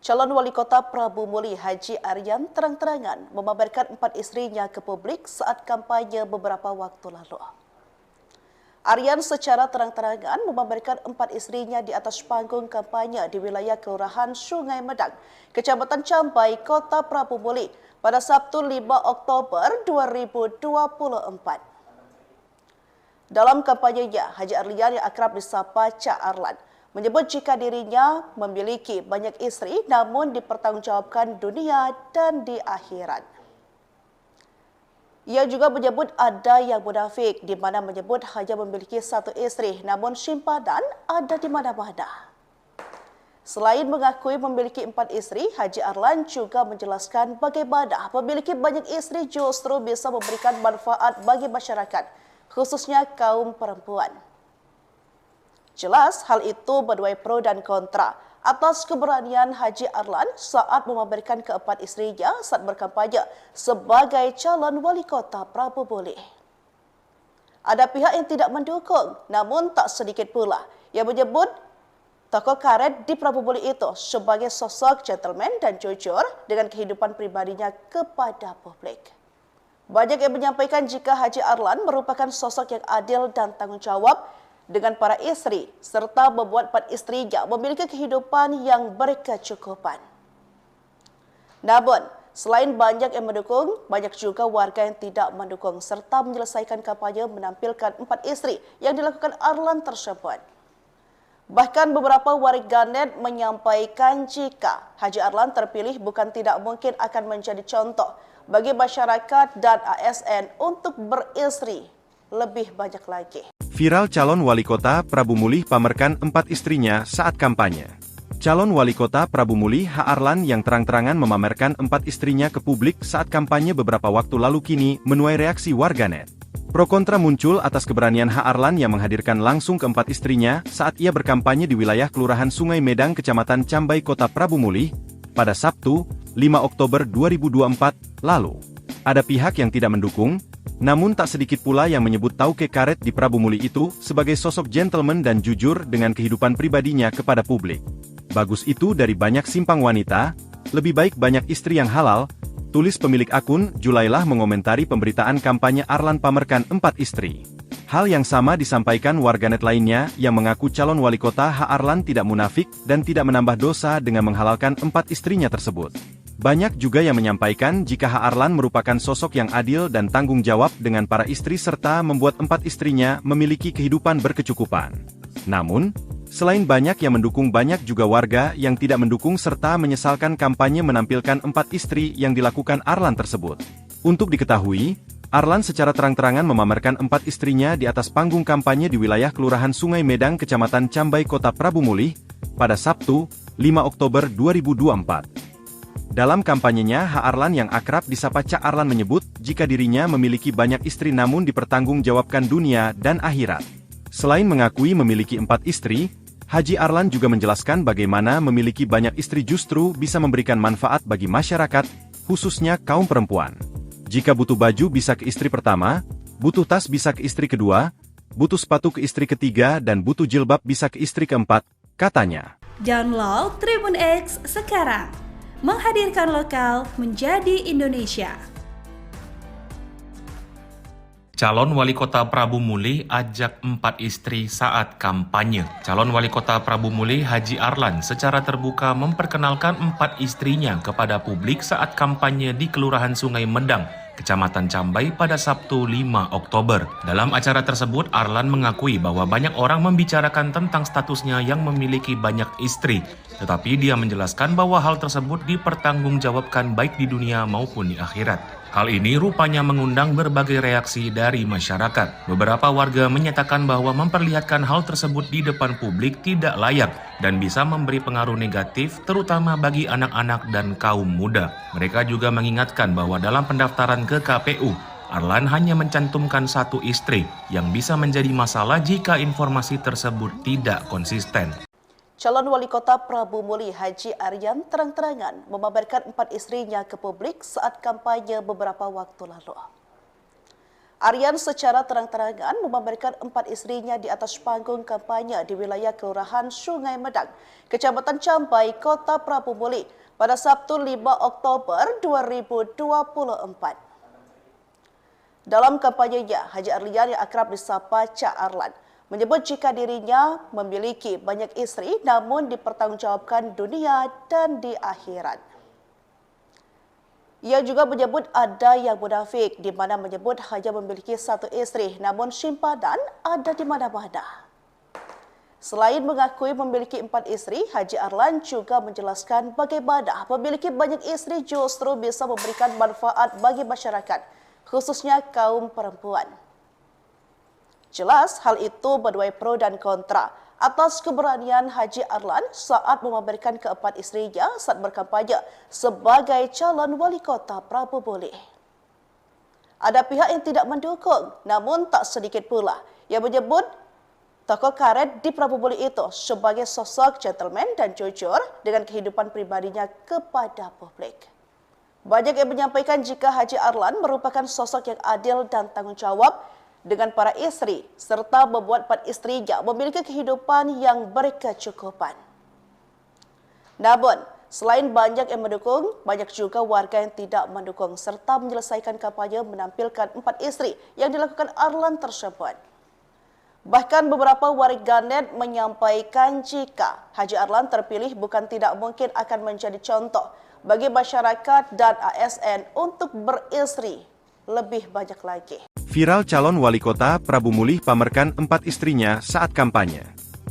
Calon Wali Kota Prabu Muli Haji Aryan terang-terangan memamerkan 4 istrinya ke publik saat kampanye beberapa waktu lalu. Aryan secara terang-terangan memamerkan 4 istrinya di atas panggung kampanye di wilayah Kelurahan Sungai Medang, Kecamatan Cambai, Kota Prabu Muli pada Sabtu 5 Oktober 2024. Dalam kampanyenya, Haji Aryan yang akrab disapa Cak Arlan menyebut jika dirinya memiliki banyak istri namun dipertanggungjawabkan dunia dan di akhirat. Ia juga menyebut ada yang munafik di mana menyebut hanya memiliki 1 istri namun simpanan ada di mana-mana. Selain mengakui memiliki 4 istri, Haji Arlan juga menjelaskan bagaimana memiliki banyak istri justru bisa memberikan manfaat bagi masyarakat, khususnya kaum perempuan. Jelas hal itu menuai pro dan kontra atas keberanian Haji Arlan saat memamerkan keempat istrinya saat berkampanye sebagai calon wali kota Prabu Muli. Ada pihak yang tidak mendukung, namun tak sedikit pula yang menyebut tokoh karet di Prabu Muli itu sebagai sosok gentleman dan jujur dengan kehidupan pribadinya kepada publik. Banyak yang menyampaikan jika Haji Arlan merupakan sosok yang adil dan tanggung jawab dengan para istri, serta membuat 4 istrinya memiliki kehidupan yang berkecukupan. Namun, selain banyak yang mendukung, banyak juga warga yang tidak mendukung, serta menyelesaikan kampanye menampilkan 4 istri yang dilakukan Arlan tersebut. Bahkan beberapa warganet menyampaikan jika Haji Arlan terpilih bukan tidak mungkin akan menjadi contoh bagi masyarakat dan ASN untuk beristri lebih banyak lagi. Viral calon wali kota Prabu Muli pamerkan 4 istrinya saat kampanye. Calon wali kota Prabu Muli H. Arlan yang terang-terangan memamerkan 4 istrinya ke publik saat kampanye beberapa waktu lalu kini menuai reaksi warganet. Pro kontra muncul atas keberanian H. Arlan yang menghadirkan langsung ke-4 istrinya saat ia berkampanye di wilayah Kelurahan Sungai Medang, Kecamatan Cambai, Kota Prabu Muli pada Sabtu, 5 Oktober 2024 lalu. Ada pihak yang tidak mendukung, namun tak sedikit pula yang menyebut tauke karet di Prabu Muli itu sebagai sosok gentleman dan jujur dengan kehidupan pribadinya kepada publik. Bagus itu dari banyak simpang wanita, lebih baik banyak istri yang halal, tulis pemilik akun Julailah mengomentari pemberitaan kampanye Arlan pamerkan 4 istri. Hal yang sama disampaikan warganet lainnya yang mengaku calon wali kota H. Arlan tidak munafik dan tidak menambah dosa dengan menghalalkan 4 istrinya tersebut. Banyak juga yang menyampaikan jika H. Arlan merupakan sosok yang adil dan tanggung jawab dengan para istri serta membuat 4 istrinya memiliki kehidupan berkecukupan. Namun, selain banyak yang mendukung, banyak juga warga yang tidak mendukung serta menyesalkan kampanye menampilkan 4 istri yang dilakukan Arlan tersebut. Untuk diketahui, Arlan secara terang-terangan memamerkan 4 istrinya di atas panggung kampanye di wilayah Kelurahan Sungai Medang, Kecamatan Cambai, Kota Prabu Muli pada Sabtu, 5 Oktober 2024. Dalam kampanyenya, H. Arlan yang akrab disapa Cak Arlan menyebut jika dirinya memiliki banyak istri namun dipertanggungjawabkan dunia dan akhirat. Selain mengakui memiliki 4 istri, Haji Arlan juga menjelaskan bagaimana memiliki banyak istri justru bisa memberikan manfaat bagi masyarakat, khususnya kaum perempuan. Jika butuh baju bisa ke istri pertama, butuh tas bisa ke istri kedua, butuh sepatu ke istri ketiga dan butuh jilbab bisa ke istri keempat, katanya. Download Tribun X sekarang. Menghadirkan lokal menjadi Indonesia. Calon Wali Kota Prabu Muli ajak 4 istri saat kampanye. Calon Wali Kota Prabu Muli Haji Arlan secara terbuka memperkenalkan 4 istrinya kepada publik saat kampanye di Kelurahan Sungai Medang, Kecamatan Cambai pada Sabtu 5 Oktober. Dalam acara tersebut, Arlan mengakui bahwa banyak orang membicarakan tentang statusnya yang memiliki banyak istri, tetapi dia menjelaskan bahwa hal tersebut dipertanggungjawabkan baik di dunia maupun di akhirat. Hal ini rupanya mengundang berbagai reaksi dari masyarakat. Beberapa warga menyatakan bahwa memperlihatkan hal tersebut di depan publik tidak layak dan bisa memberi pengaruh negatif terutama bagi anak-anak dan kaum muda. Mereka juga mengingatkan bahwa dalam pendaftaran ke KPU, Arlan hanya mencantumkan 1 istri yang bisa menjadi masalah jika informasi tersebut tidak konsisten. Calon wali kota Prabu Muli Haji Aryan terang-terangan memamerkan 4 istrinya ke publik saat kampanye beberapa waktu lalu. Aryan secara terang-terangan memamerkan 4 istrinya di atas panggung kampanye di wilayah Kelurahan Sungai Medang, Kecamatan Cambai, Kota Prabu Muli pada Sabtu 5 Oktober 2024. Dalam kampanyenya, Haji Arlian yang akrab disapa Cak Arlan menyebut jika dirinya memiliki banyak istri namun dipertanggungjawabkan dunia dan di akhirat. Ia juga menyebut ada yang munafik di mana menyebut hanya memiliki 1 istri namun simpanan ada di mana-mana. Selain mengakui memiliki 4 istri, Haji Arlan juga menjelaskan bagaimana memiliki banyak istri justru bisa memberikan manfaat bagi masyarakat, khususnya kaum perempuan. Jelas hal itu menuai pro dan kontra atas keberanian Haji Arlan saat memamerkan ke-4 istrinya saat berkampanye sebagai calon wali kota Prabu Muli. Ada pihak yang tidak mendukung, namun tak sedikit pula yang menyebut tokoh karet di Prabu Muli itu sebagai sosok gentleman dan jujur dengan kehidupan pribadinya kepada publik. Banyak yang menyampaikan jika Haji Arlan merupakan sosok yang adil dan tanggung jawab dengan para istri, serta membuat 4 istrinya memiliki kehidupan yang berkecukupan. Namun, selain banyak yang mendukung, banyak juga warga yang tidak mendukung, serta menyelesaikan kampanye menampilkan 4 istri yang dilakukan Arlan tersebut. Bahkan beberapa warganet menyampaikan jika Haji Arlan terpilih bukan tidak mungkin akan menjadi contoh bagi masyarakat dan ASN untuk beristri lebih banyak lagi. Viral calon wali kota Prabu Muli pamerkan 4 istrinya saat kampanye.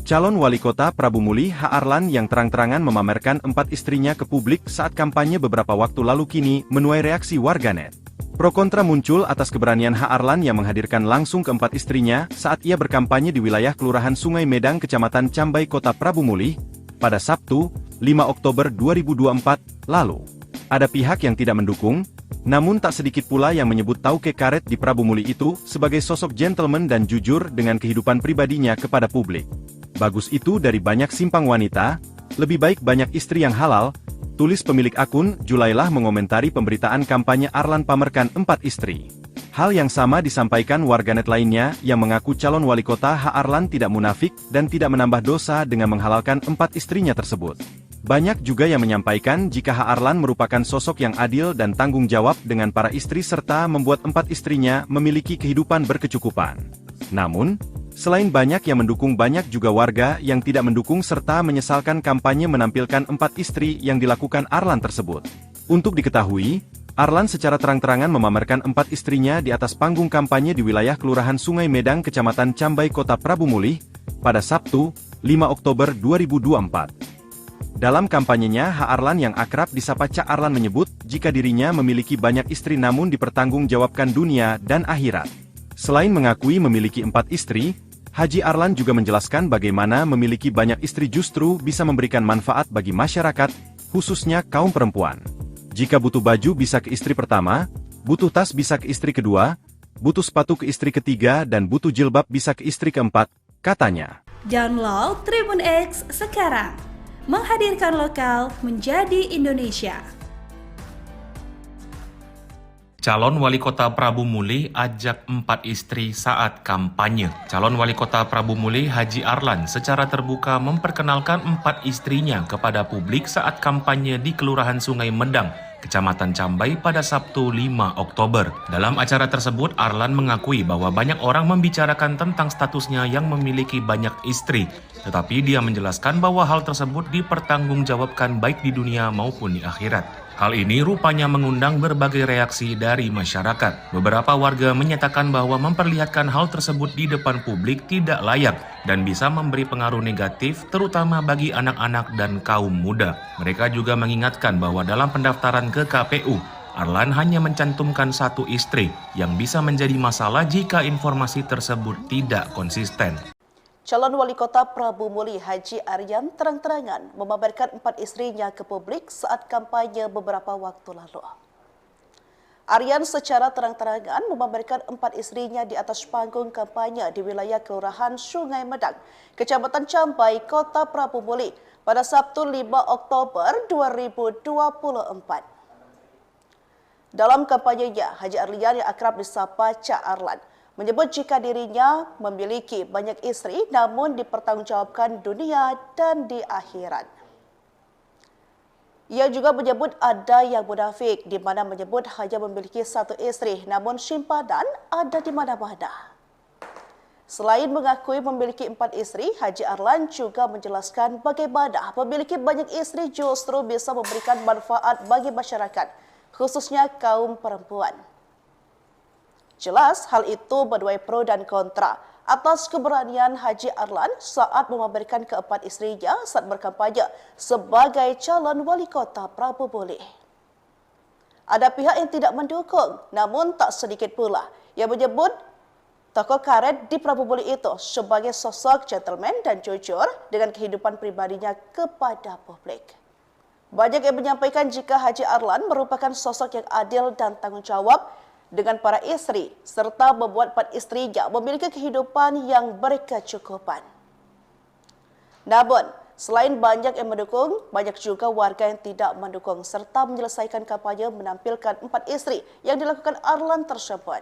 Calon wali kota Prabu Muli H. Arlan yang terang-terangan memamerkan 4 istrinya ke publik saat kampanye beberapa waktu lalu kini menuai reaksi warganet. Pro kontra muncul atas keberanian H. Arlan yang menghadirkan langsung ke-4 istrinya saat ia berkampanye di wilayah Kelurahan Sungai Medang, Kecamatan Cambai, Kota Prabu Muli pada Sabtu, 5 Oktober 2024 lalu. Ada pihak yang tidak mendukung, namun tak sedikit pula yang menyebut tauke karet di Prabu Muli itu sebagai sosok gentleman dan jujur dengan kehidupan pribadinya kepada publik. Bagus itu dari banyak simpang wanita, lebih baik banyak istri yang halal, tulis pemilik akun Julailah mengomentari pemberitaan kampanye Arlan pamerkan 4 istri. Hal yang sama disampaikan warganet lainnya yang mengaku calon wali kota H. Arlan tidak munafik dan tidak menambah dosa dengan menghalalkan 4 istrinya tersebut. Banyak juga yang menyampaikan jika H. Arlan merupakan sosok yang adil dan tanggung jawab dengan para istri serta membuat 4 istrinya memiliki kehidupan berkecukupan. Namun, selain banyak yang mendukung, banyak juga warga yang tidak mendukung serta menyesalkan kampanye menampilkan 4 istri yang dilakukan Arlan tersebut. Untuk diketahui, Arlan secara terang-terangan memamerkan 4 istrinya di atas panggung kampanye di wilayah Kelurahan Sungai Medang, Kecamatan Cambai, Kota Prabu Muli pada Sabtu, 5 Oktober 2024. Dalam kampanyenya, H. Arlan yang akrab disapa Cak Arlan menyebut jika dirinya memiliki banyak istri namun dipertanggungjawabkan dunia dan akhirat. Selain mengakui memiliki 4 istri, Haji Arlan juga menjelaskan bagaimana memiliki banyak istri justru bisa memberikan manfaat bagi masyarakat, khususnya kaum perempuan. Jika butuh baju bisa ke istri pertama, butuh tas bisa ke istri kedua, butuh sepatu ke istri ketiga dan butuh jilbab bisa ke istri keempat, katanya. Download Tribun X sekarang. Menghadirkan lokal menjadi Indonesia. Calon wali kota Prabu Muli ajak 4 istri saat kampanye. Calon wali kota Prabu Muli Haji Arlan secara terbuka memperkenalkan 4 istrinya kepada publik saat kampanye di Kelurahan Sungai Medang, Kecamatan Cambai pada Sabtu 5 Oktober. Dalam acara tersebut, Arlan mengakui bahwa banyak orang membicarakan tentang statusnya yang memiliki banyak istri. Tetapi dia menjelaskan bahwa hal tersebut dipertanggungjawabkan baik di dunia maupun di akhirat. Hal ini rupanya mengundang berbagai reaksi dari masyarakat. Beberapa warga menyatakan bahwa memperlihatkan hal tersebut di depan publik tidak layak dan bisa memberi pengaruh negatif terutama bagi anak-anak dan kaum muda. Mereka juga mengingatkan bahwa dalam pendaftaran ke KPU, Arlan hanya mencantumkan 1 istri yang bisa menjadi masalah jika informasi tersebut tidak konsisten. Calon wali kota Prabu Muli Haji Aryan terang-terangan memamerkan 4 istrinya ke publik saat kampanye beberapa waktu lalu. Aryan secara terang-terangan memamerkan 4 istrinya di atas panggung kampanye di wilayah Kelurahan Sungai Medang, Kecamatan Cambai, Kota Prabu Muli pada Sabtu 5 Oktober 2024. Dalam kampanyenya, Haji Arlan yang akrab disapa Cak Arlan menyebut jika dirinya memiliki banyak isteri namun dipertanggungjawabkan dunia dan di akhirat. Ia juga menyebut ada yang munafik di mana menyebut hanya memiliki satu isteri namun simpanan ada di mana-mana. Selain mengakui memiliki 4 isteri, Haji Arlan juga menjelaskan bagaimana memiliki banyak isteri justru bisa memberikan manfaat bagi masyarakat, khususnya kaum perempuan. Jelas hal itu menuai pro dan kontra atas keberanian Haji Arlan saat memamerkan keempat istrinya saat berkampanye sebagai calon wali kota Prabu Mulih. Ada pihak yang tidak mendukung, namun tak sedikit pula yang menyebut tokoh karet di Prabu Mulih itu sebagai sosok gentleman dan jujur dengan kehidupan pribadinya kepada publik. Banyak yang menyampaikan jika Haji Arlan merupakan sosok yang adil dan tanggung jawab dengan para istri, serta membuat 4 istrinya memiliki kehidupan yang berkecukupan. Namun, selain banyak yang mendukung, banyak juga warga yang tidak mendukung, serta menyelesaikan kampanye menampilkan 4 istri yang dilakukan Arlan tersebut.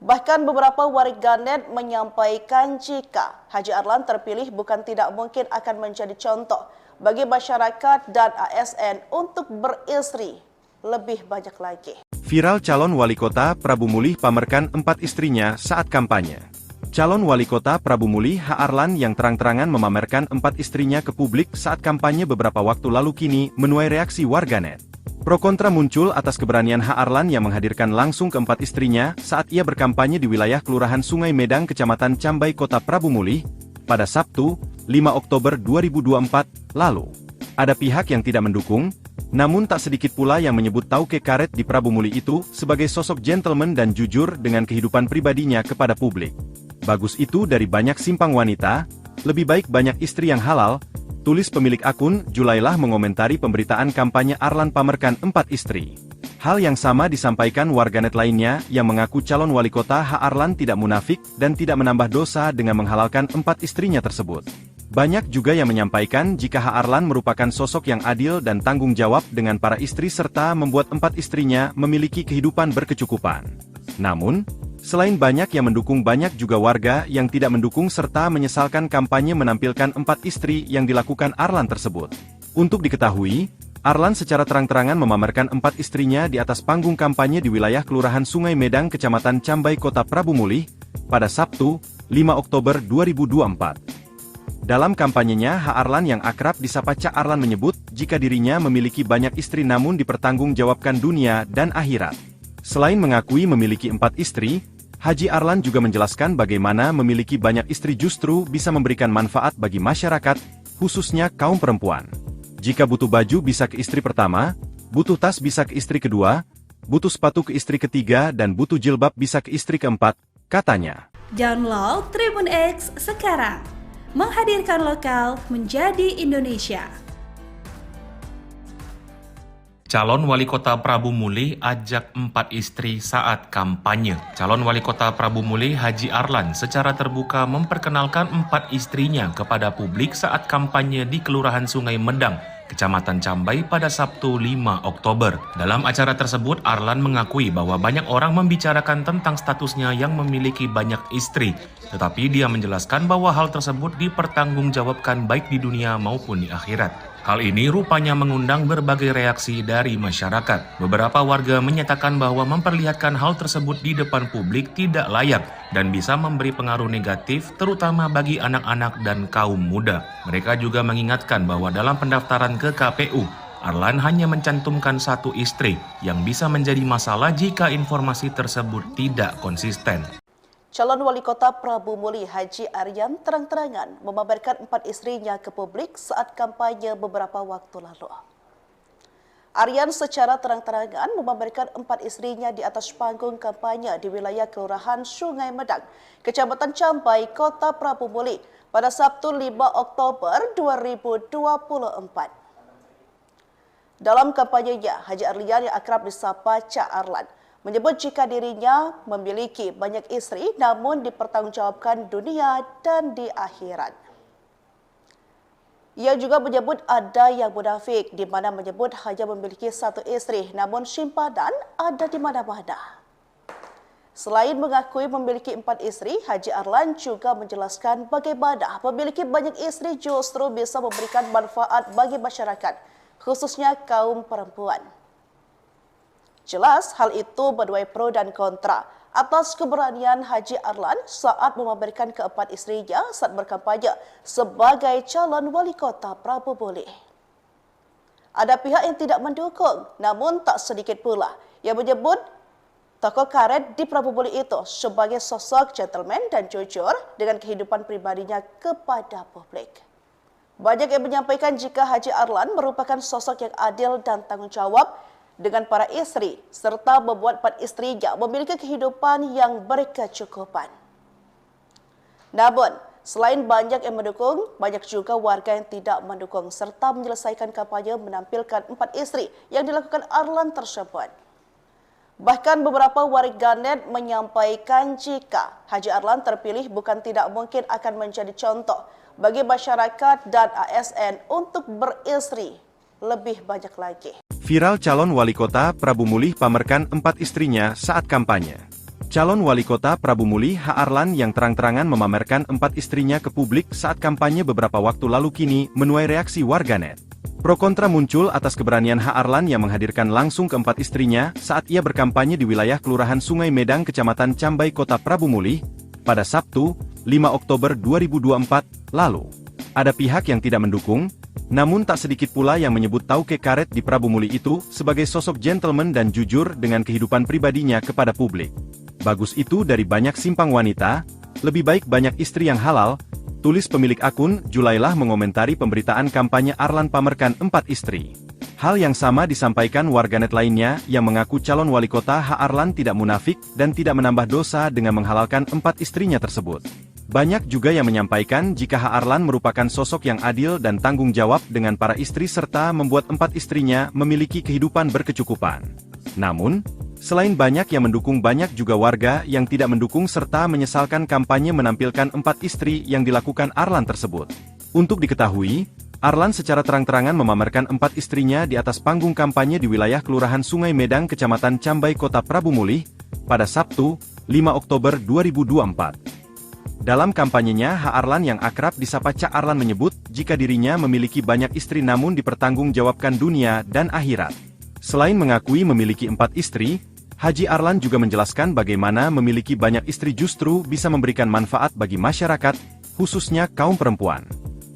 Bahkan beberapa warganet menyampaikan jika Haji Arlan terpilih bukan tidak mungkin akan menjadi contoh bagi masyarakat dan ASN untuk beristri lebih banyak lagi. Viral calon wali kota Prabu Mulih pamerkan 4 istrinya saat kampanye. Calon wali kota Prabu Mulih H. Arlan yang terang-terangan memamerkan 4 istrinya ke publik saat kampanye beberapa waktu lalu kini menuai reaksi warganet. Pro kontra muncul atas keberanian H. Arlan yang menghadirkan langsung keempat istrinya saat ia berkampanye di wilayah Kelurahan Sungai Medang, Kecamatan Cambai, Kota Prabu Mulih, pada Sabtu, 5 Oktober 2024 lalu. Ada pihak yang tidak mendukung, namun tak sedikit pula yang menyebut tauke karet di Prabu Mulih itu sebagai sosok gentleman dan jujur dengan kehidupan pribadinya kepada publik. Bagus itu dari banyak simpang wanita, lebih baik banyak istri yang halal, tulis pemilik akun Julailah mengomentari pemberitaan kampanye Arlan pamerkan 4 istri. Hal yang sama disampaikan warganet lainnya yang mengaku calon wali kota H. Arlan tidak munafik dan tidak menambah dosa dengan menghalalkan 4 istrinya tersebut. Banyak juga yang menyampaikan jika H. Arlan merupakan sosok yang adil dan tanggung jawab dengan para istri serta membuat 4 istrinya memiliki kehidupan berkecukupan. Namun, selain banyak yang mendukung, banyak juga warga yang tidak mendukung serta menyesalkan kampanye menampilkan 4 istri yang dilakukan Arlan tersebut. Untuk diketahui, Arlan secara terang-terangan memamerkan 4 istrinya di atas panggung kampanye di wilayah Kelurahan Sungai Medang, Kecamatan Cambai, Kota Prabu Mulih, pada Sabtu, 5 Oktober 2024. Dalam kampanyenya, H. Arlan yang akrab disapa Cak Arlan menyebut jika dirinya memiliki banyak istri namun dipertanggungjawabkan dunia dan akhirat. Selain mengakui memiliki 4 istri, Haji Arlan juga menjelaskan bagaimana memiliki banyak istri justru bisa memberikan manfaat bagi masyarakat, khususnya kaum perempuan. Jika butuh baju bisa ke istri pertama, butuh tas bisa ke istri kedua, butuh sepatu ke istri ketiga, dan butuh jilbab bisa ke istri keempat, katanya. Download Tribun X sekarang. Menghadirkan lokal menjadi Indonesia. Calon wali kota Prabu Mulih ajak 4 istri saat kampanye. Calon wali kota Prabu Mulih Haji Arlan secara terbuka memperkenalkan 4 istrinya kepada publik saat kampanye di Kelurahan Sungai Medang, Kecamatan Cambai pada Sabtu 5 Oktober. Dalam acara tersebut, Arlan mengakui bahwa banyak orang membicarakan tentang statusnya yang memiliki banyak istri, tetapi dia menjelaskan bahwa hal tersebut dipertanggungjawabkan baik di dunia maupun di akhirat. Hal ini rupanya mengundang berbagai reaksi dari masyarakat. Beberapa warga menyatakan bahwa memperlihatkan hal tersebut di depan publik tidak layak dan bisa memberi pengaruh negatif terutama bagi anak-anak dan kaum muda. Mereka juga mengingatkan bahwa dalam pendaftaran ke KPU, Arlan hanya mencantumkan 1 istri yang bisa menjadi masalah jika informasi tersebut tidak konsisten. Calon wali kota Prabu Mulih Haji Aryan terang-terangan memamerkan 4 istrinya ke publik saat kampanye beberapa waktu lalu. Aryan secara terang-terangan memamerkan 4 istrinya di atas panggung kampanye di wilayah Kelurahan Sungai Medang, Kecamatan Cambai, Kota Prabu Mulih pada Sabtu 5 Oktober 2024. Dalam kampanyenya, Haji Aryan yang akrab disapa Cak Arlan menyebut jika dirinya memiliki banyak istri namun dipertanggungjawabkan dunia dan di akhirat. Ia juga menyebut ada yang munafik di mana menyebut hanya memiliki satu isteri namun simpanan ada di mana-mana. Selain mengakui memiliki 4 isteri, Haji Arlan juga menjelaskan bagaimana memiliki banyak isteri justru bisa memberikan manfaat bagi masyarakat, khususnya kaum perempuan. Jelas hal itu menuai pro dan kontra atas keberanian Haji Arlan saat memamerkan keempat istrinya saat berkampanye sebagai calon wali kota Prabu Mulih. Ada pihak yang tidak mendukung, namun tak sedikit pula yang menyebut tokoh karet di Prabu Mulih itu sebagai sosok gentleman dan jujur dengan kehidupan pribadinya kepada publik. Banyak yang menyampaikan jika Haji Arlan merupakan sosok yang adil dan tanggung jawab dengan para istri, serta membuat 4 istrinya memiliki kehidupan yang berkecukupan. Namun, selain banyak yang mendukung, banyak juga warga yang tidak mendukung serta menyelesaikan kampanye menampilkan 4 istri yang dilakukan Arlan tersebut. Bahkan beberapa warganet menyampaikan jika Haji Arlan terpilih bukan tidak mungkin akan menjadi contoh bagi masyarakat dan ASN untuk beristri lebih banyak lagi. Viral calon wali kota Prabu Mulih pamerkan 4 istrinya saat kampanye. Calon wali kota Prabu Mulih H. Arlan yang terang-terangan memamerkan 4 istrinya ke publik saat kampanye beberapa waktu lalu kini menuai reaksi warganet. Pro kontra muncul atas keberanian H. Arlan yang menghadirkan langsung keempat istrinya saat ia berkampanye di wilayah Kelurahan Sungai Medang, Kecamatan Cambai, Kota Prabu Mulih, pada Sabtu, 5 Oktober 2024, lalu. Ada pihak yang tidak mendukung, namun tak sedikit pula yang menyebut tauke karet di Prabu Mulih itu sebagai sosok gentleman dan jujur dengan kehidupan pribadinya kepada publik. Bagus itu dari banyak simpang wanita, lebih baik banyak istri yang halal, tulis pemilik akun Julailah mengomentari pemberitaan kampanye Arlan pamerkan 4 istri. Hal yang sama disampaikan warganet lainnya yang mengaku calon wali kota H. Arlan tidak munafik dan tidak menambah dosa dengan menghalalkan 4 istrinya tersebut. Banyak juga yang menyampaikan jika H. Arlan merupakan sosok yang adil dan tanggung jawab dengan para istri serta membuat 4 istrinya memiliki kehidupan berkecukupan. Namun, selain banyak yang mendukung, banyak juga warga yang tidak mendukung serta menyesalkan kampanye menampilkan 4 istri yang dilakukan Arlan tersebut. Untuk diketahui, Arlan secara terang-terangan memamerkan 4 istrinya di atas panggung kampanye di wilayah Kelurahan Sungai Medang, Kecamatan Cambai, Kota Prabu Mulih, pada Sabtu, 5 Oktober 2024. Dalam kampanyenya, H. Arlan yang akrab disapa Cak Arlan menyebut jika dirinya memiliki banyak istri namun dipertanggungjawabkan dunia dan akhirat. Selain mengakui memiliki 4 istri, Haji Arlan juga menjelaskan bagaimana memiliki banyak istri justru bisa memberikan manfaat bagi masyarakat, khususnya kaum perempuan.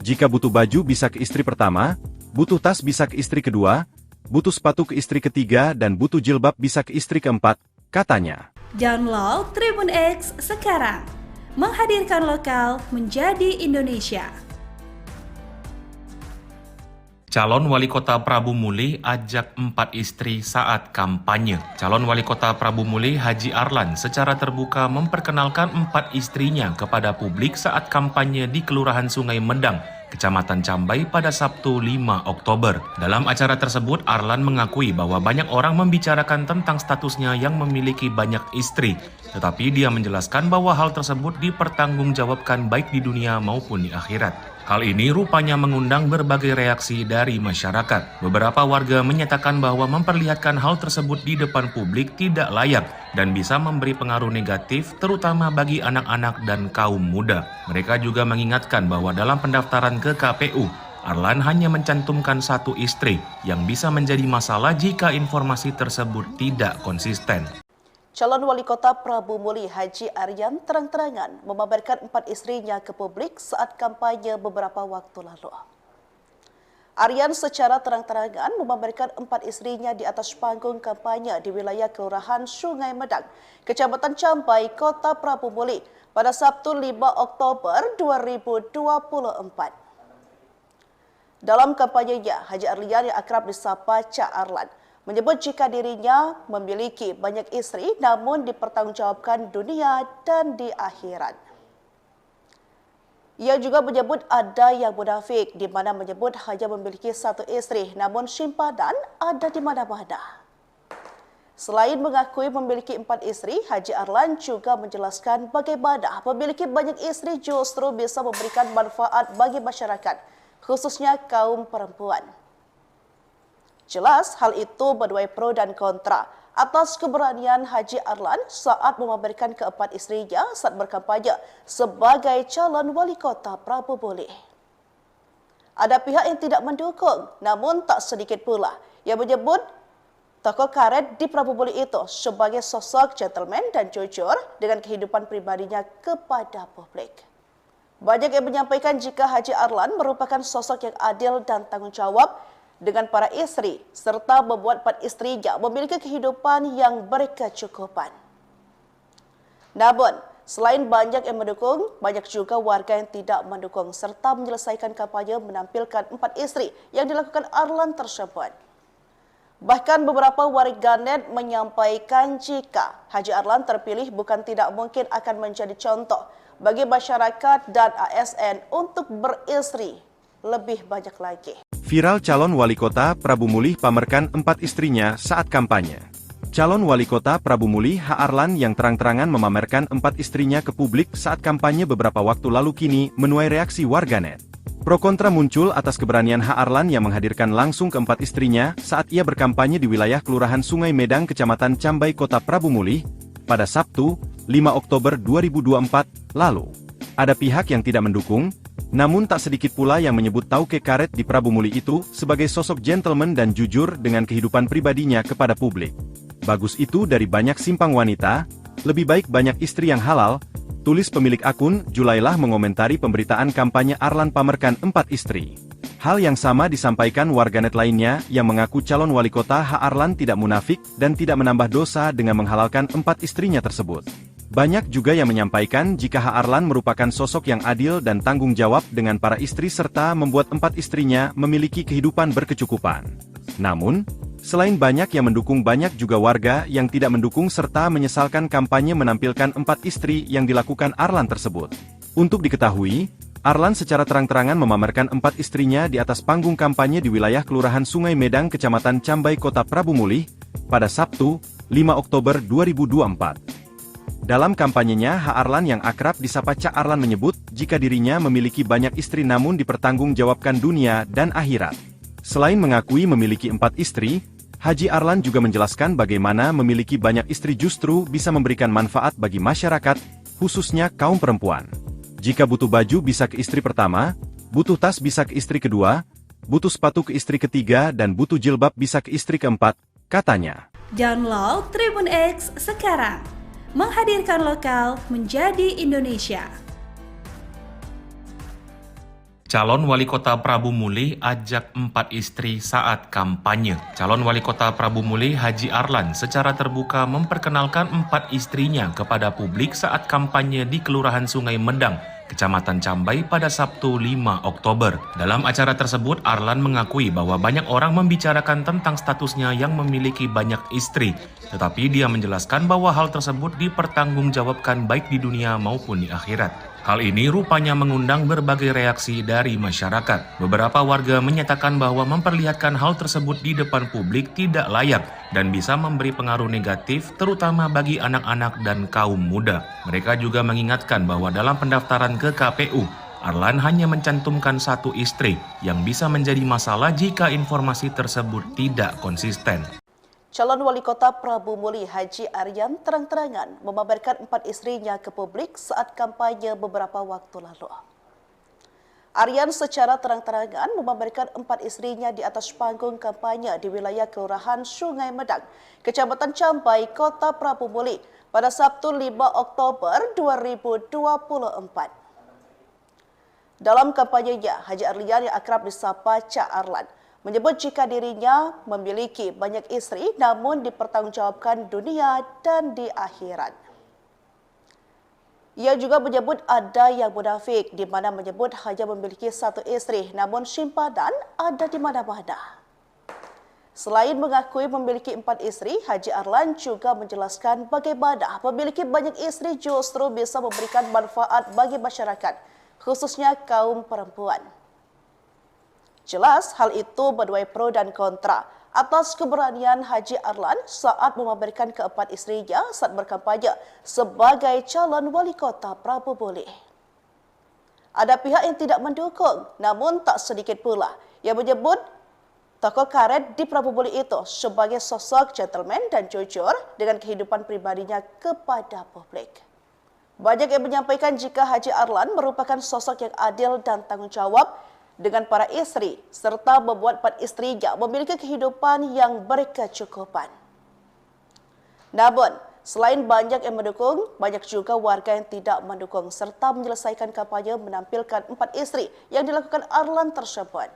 Jika butuh baju bisa ke istri pertama, butuh tas bisa ke istri kedua, butuh sepatu ke istri ketiga dan butuh jilbab bisa ke istri keempat, katanya. Download Tribun X sekarang. Menghadirkan lokal menjadi Indonesia. Calon wali kota Prabu Mulih ajak 4 istri saat kampanye. Calon wali kota Prabu Mulih Haji Arlan secara terbuka memperkenalkan 4 istrinya kepada publik saat kampanye di Kelurahan Sungai Medang, Kecamatan Cambai pada Sabtu 5 Oktober. Dalam acara tersebut, Arlan mengakui bahwa banyak orang membicarakan tentang statusnya yang memiliki banyak istri, tetapi dia menjelaskan bahwa hal tersebut dipertanggungjawabkan baik di dunia maupun di akhirat. Hal ini rupanya mengundang berbagai reaksi dari masyarakat. Beberapa warga menyatakan bahwa memperlihatkan hal tersebut di depan publik tidak layak dan bisa memberi pengaruh negatif terutama bagi anak-anak dan kaum muda. Mereka juga mengingatkan bahwa dalam pendaftaran ke KPU, Arlan hanya mencantumkan 1 istri yang bisa menjadi masalah jika informasi tersebut tidak konsisten. Calon wali kota Prabu Mulih Haji Aryan terang-terangan memamerkan 4 istrinya ke publik saat kampanye beberapa waktu lalu. Aryan secara terang-terangan memamerkan 4 istrinya di atas panggung kampanye di wilayah Kelurahan Sungai Medang, Kecamatan Cambai, Kota Prabu Mulih pada Sabtu 5 Oktober 2024. Dalam kampanyenya, Haji Aryan yang akrab disapa Cak Arlan menyebut jika dirinya memiliki banyak istri namun dipertanggungjawabkan dunia dan di akhirat. Ia juga menyebut ada yang munafik di mana menyebut hanya memiliki 1 istri namun simpanan ada di mana-mana. Selain mengakui memiliki 4 istri, Haji Arlan juga menjelaskan bagaimana memiliki banyak istri justru bisa memberikan manfaat bagi masyarakat, khususnya kaum perempuan. Jelas hal itu menuai pro dan kontra atas keberanian Haji Arlan saat memamerkan keempat istrinya saat berkampanye sebagai calon wali kota Prabu Mulih. Ada pihak yang tidak mendukung, namun tak sedikit pula yang menyebut tokoh karet di Prabu Mulih itu sebagai sosok gentleman dan jujur dengan kehidupan pribadinya kepada publik. Banyak yang menyampaikan jika Haji Arlan merupakan sosok yang adil dan tanggung jawab dengan para istri, serta membuat 4 istrinya memiliki kehidupan yang berkecukupan. Namun, selain banyak yang mendukung, banyak juga warga yang tidak mendukung serta menyelesaikan kampanye menampilkan 4 istri yang dilakukan Arlan tersebut. Bahkan beberapa warganet menyampaikan jika Haji Arlan terpilih bukan tidak mungkin akan menjadi contoh bagi masyarakat dan ASN untuk beristri lebih banyak lagi. Viral calon wali kota Prabu Mulih pamerkan 4 istrinya saat kampanye. Calon wali kota Prabu Mulih H. Arlan yang terang-terangan memamerkan 4 istrinya ke publik saat kampanye beberapa waktu lalu kini menuai reaksi warganet. Pro kontra muncul atas keberanian H. Arlan yang menghadirkan langsung keempat istrinya saat ia berkampanye di wilayah Kelurahan Sungai Medang, Kecamatan Cambai, Kota Prabu Mulih, pada Sabtu, 5 Oktober 2024, lalu. Ada pihak yang tidak mendukung, namun tak sedikit pula yang menyebut tauke karet di Prabu Mulih itu sebagai sosok gentleman dan jujur dengan kehidupan pribadinya kepada publik. Bagus itu dari banyak simpang wanita, lebih baik banyak istri yang halal, tulis pemilik akun Julailah mengomentari pemberitaan kampanye Arlan pamerkan 4 istri. Hal yang sama disampaikan warganet lainnya yang mengaku calon wali kota H. Arlan tidak munafik dan tidak menambah dosa dengan menghalalkan 4 istrinya tersebut. Banyak juga yang menyampaikan jika H. Arlan merupakan sosok yang adil dan tanggung jawab dengan para istri serta membuat 4 istrinya memiliki kehidupan berkecukupan. Namun, selain banyak yang mendukung, banyak juga warga yang tidak mendukung serta menyesalkan kampanye menampilkan 4 istri yang dilakukan Arlan tersebut. Untuk diketahui, Arlan secara terang-terangan memamerkan 4 istrinya di atas panggung kampanye di wilayah Kelurahan Sungai Medang, Kecamatan Cambai, Kota Prabu Mulih, pada Sabtu, 5 Oktober 2024. Dalam kampanyenya, H. Arlan yang akrab disapa Cak Arlan menyebut jika dirinya memiliki banyak istri namun dipertanggungjawabkan dunia dan akhirat. Selain mengakui memiliki 4 istri, Haji Arlan juga menjelaskan bagaimana memiliki banyak istri justru bisa memberikan manfaat bagi masyarakat, khususnya kaum perempuan. Jika butuh baju bisa ke istri pertama, butuh tas bisa ke istri kedua, butuh sepatu ke istri ketiga, dan butuh jilbab bisa ke istri keempat, katanya. Download Tribun X sekarang. Menghadirkan lokal menjadi Indonesia. Calon wali kota Prabu Mulih ajak 4 istri saat kampanye. Calon wali kota Prabu Mulih Haji Arlan secara terbuka memperkenalkan 4 istrinya kepada publik saat kampanye di Kelurahan Sungai Medang, Kecamatan Cambai pada Sabtu 5 Oktober. Dalam acara tersebut, Arlan mengakui bahwa banyak orang membicarakan tentang statusnya yang memiliki banyak istri, tetapi dia menjelaskan bahwa hal tersebut dipertanggungjawabkan baik di dunia maupun di akhirat. Hal ini rupanya mengundang berbagai reaksi dari masyarakat. Beberapa warga menyatakan bahwa memperlihatkan hal tersebut di depan publik tidak layak dan bisa memberi pengaruh negatif terutama bagi anak-anak dan kaum muda. Mereka juga mengingatkan bahwa dalam pendaftaran ke KPU, Arlan hanya mencantumkan 1 istri yang bisa menjadi masalah jika informasi tersebut tidak konsisten. Calon wali kota Prabu Mulih Haji Aryan terang-terangan memamerkan 4 istrinya ke publik saat kampanye beberapa waktu lalu. Aryan secara terang-terangan memamerkan 4 istrinya di atas panggung kampanye di wilayah Kelurahan Sungai Medang, Kecamatan Cambai, Kota Prabu Mulih pada Sabtu 5 Oktober 2024. Dalam kampanyenya, Haji Aryan yang akrab disapa Cak Arlan menyebut jika dirinya memiliki banyak istri namun dipertanggungjawabkan dunia dan di akhirat. Ia juga menyebut ada yang munafik di mana menyebut hanya memiliki 1 istri namun simpanan ada di mana-mana. Selain mengakui memiliki 4 istri, Haji Arlan juga menjelaskan bagaimana memiliki banyak istri justru bisa memberikan manfaat bagi masyarakat, khususnya kaum perempuan. Jelas hal itu menuai pro dan kontra atas keberanian Haji Arlan saat memamerkan keempat istrinya saat berkampanye sebagai calon wali kota Prabu Mulih. Ada pihak yang tidak mendukung, namun tak sedikit pula yang menyebut tokoh karet di Prabu Muli itu sebagai sosok gentleman dan jujur dengan kehidupan pribadinya kepada publik. Banyak yang menyampaikan jika Haji Arlan merupakan sosok yang adil dan tanggung jawab dengan para istri, serta membuat 4 istrinya memiliki kehidupan yang berkecukupan. Namun, selain banyak yang mendukung, banyak juga warga yang tidak mendukung serta menyelesaikan kampanye menampilkan 4 istri yang dilakukan Arlan tersebut.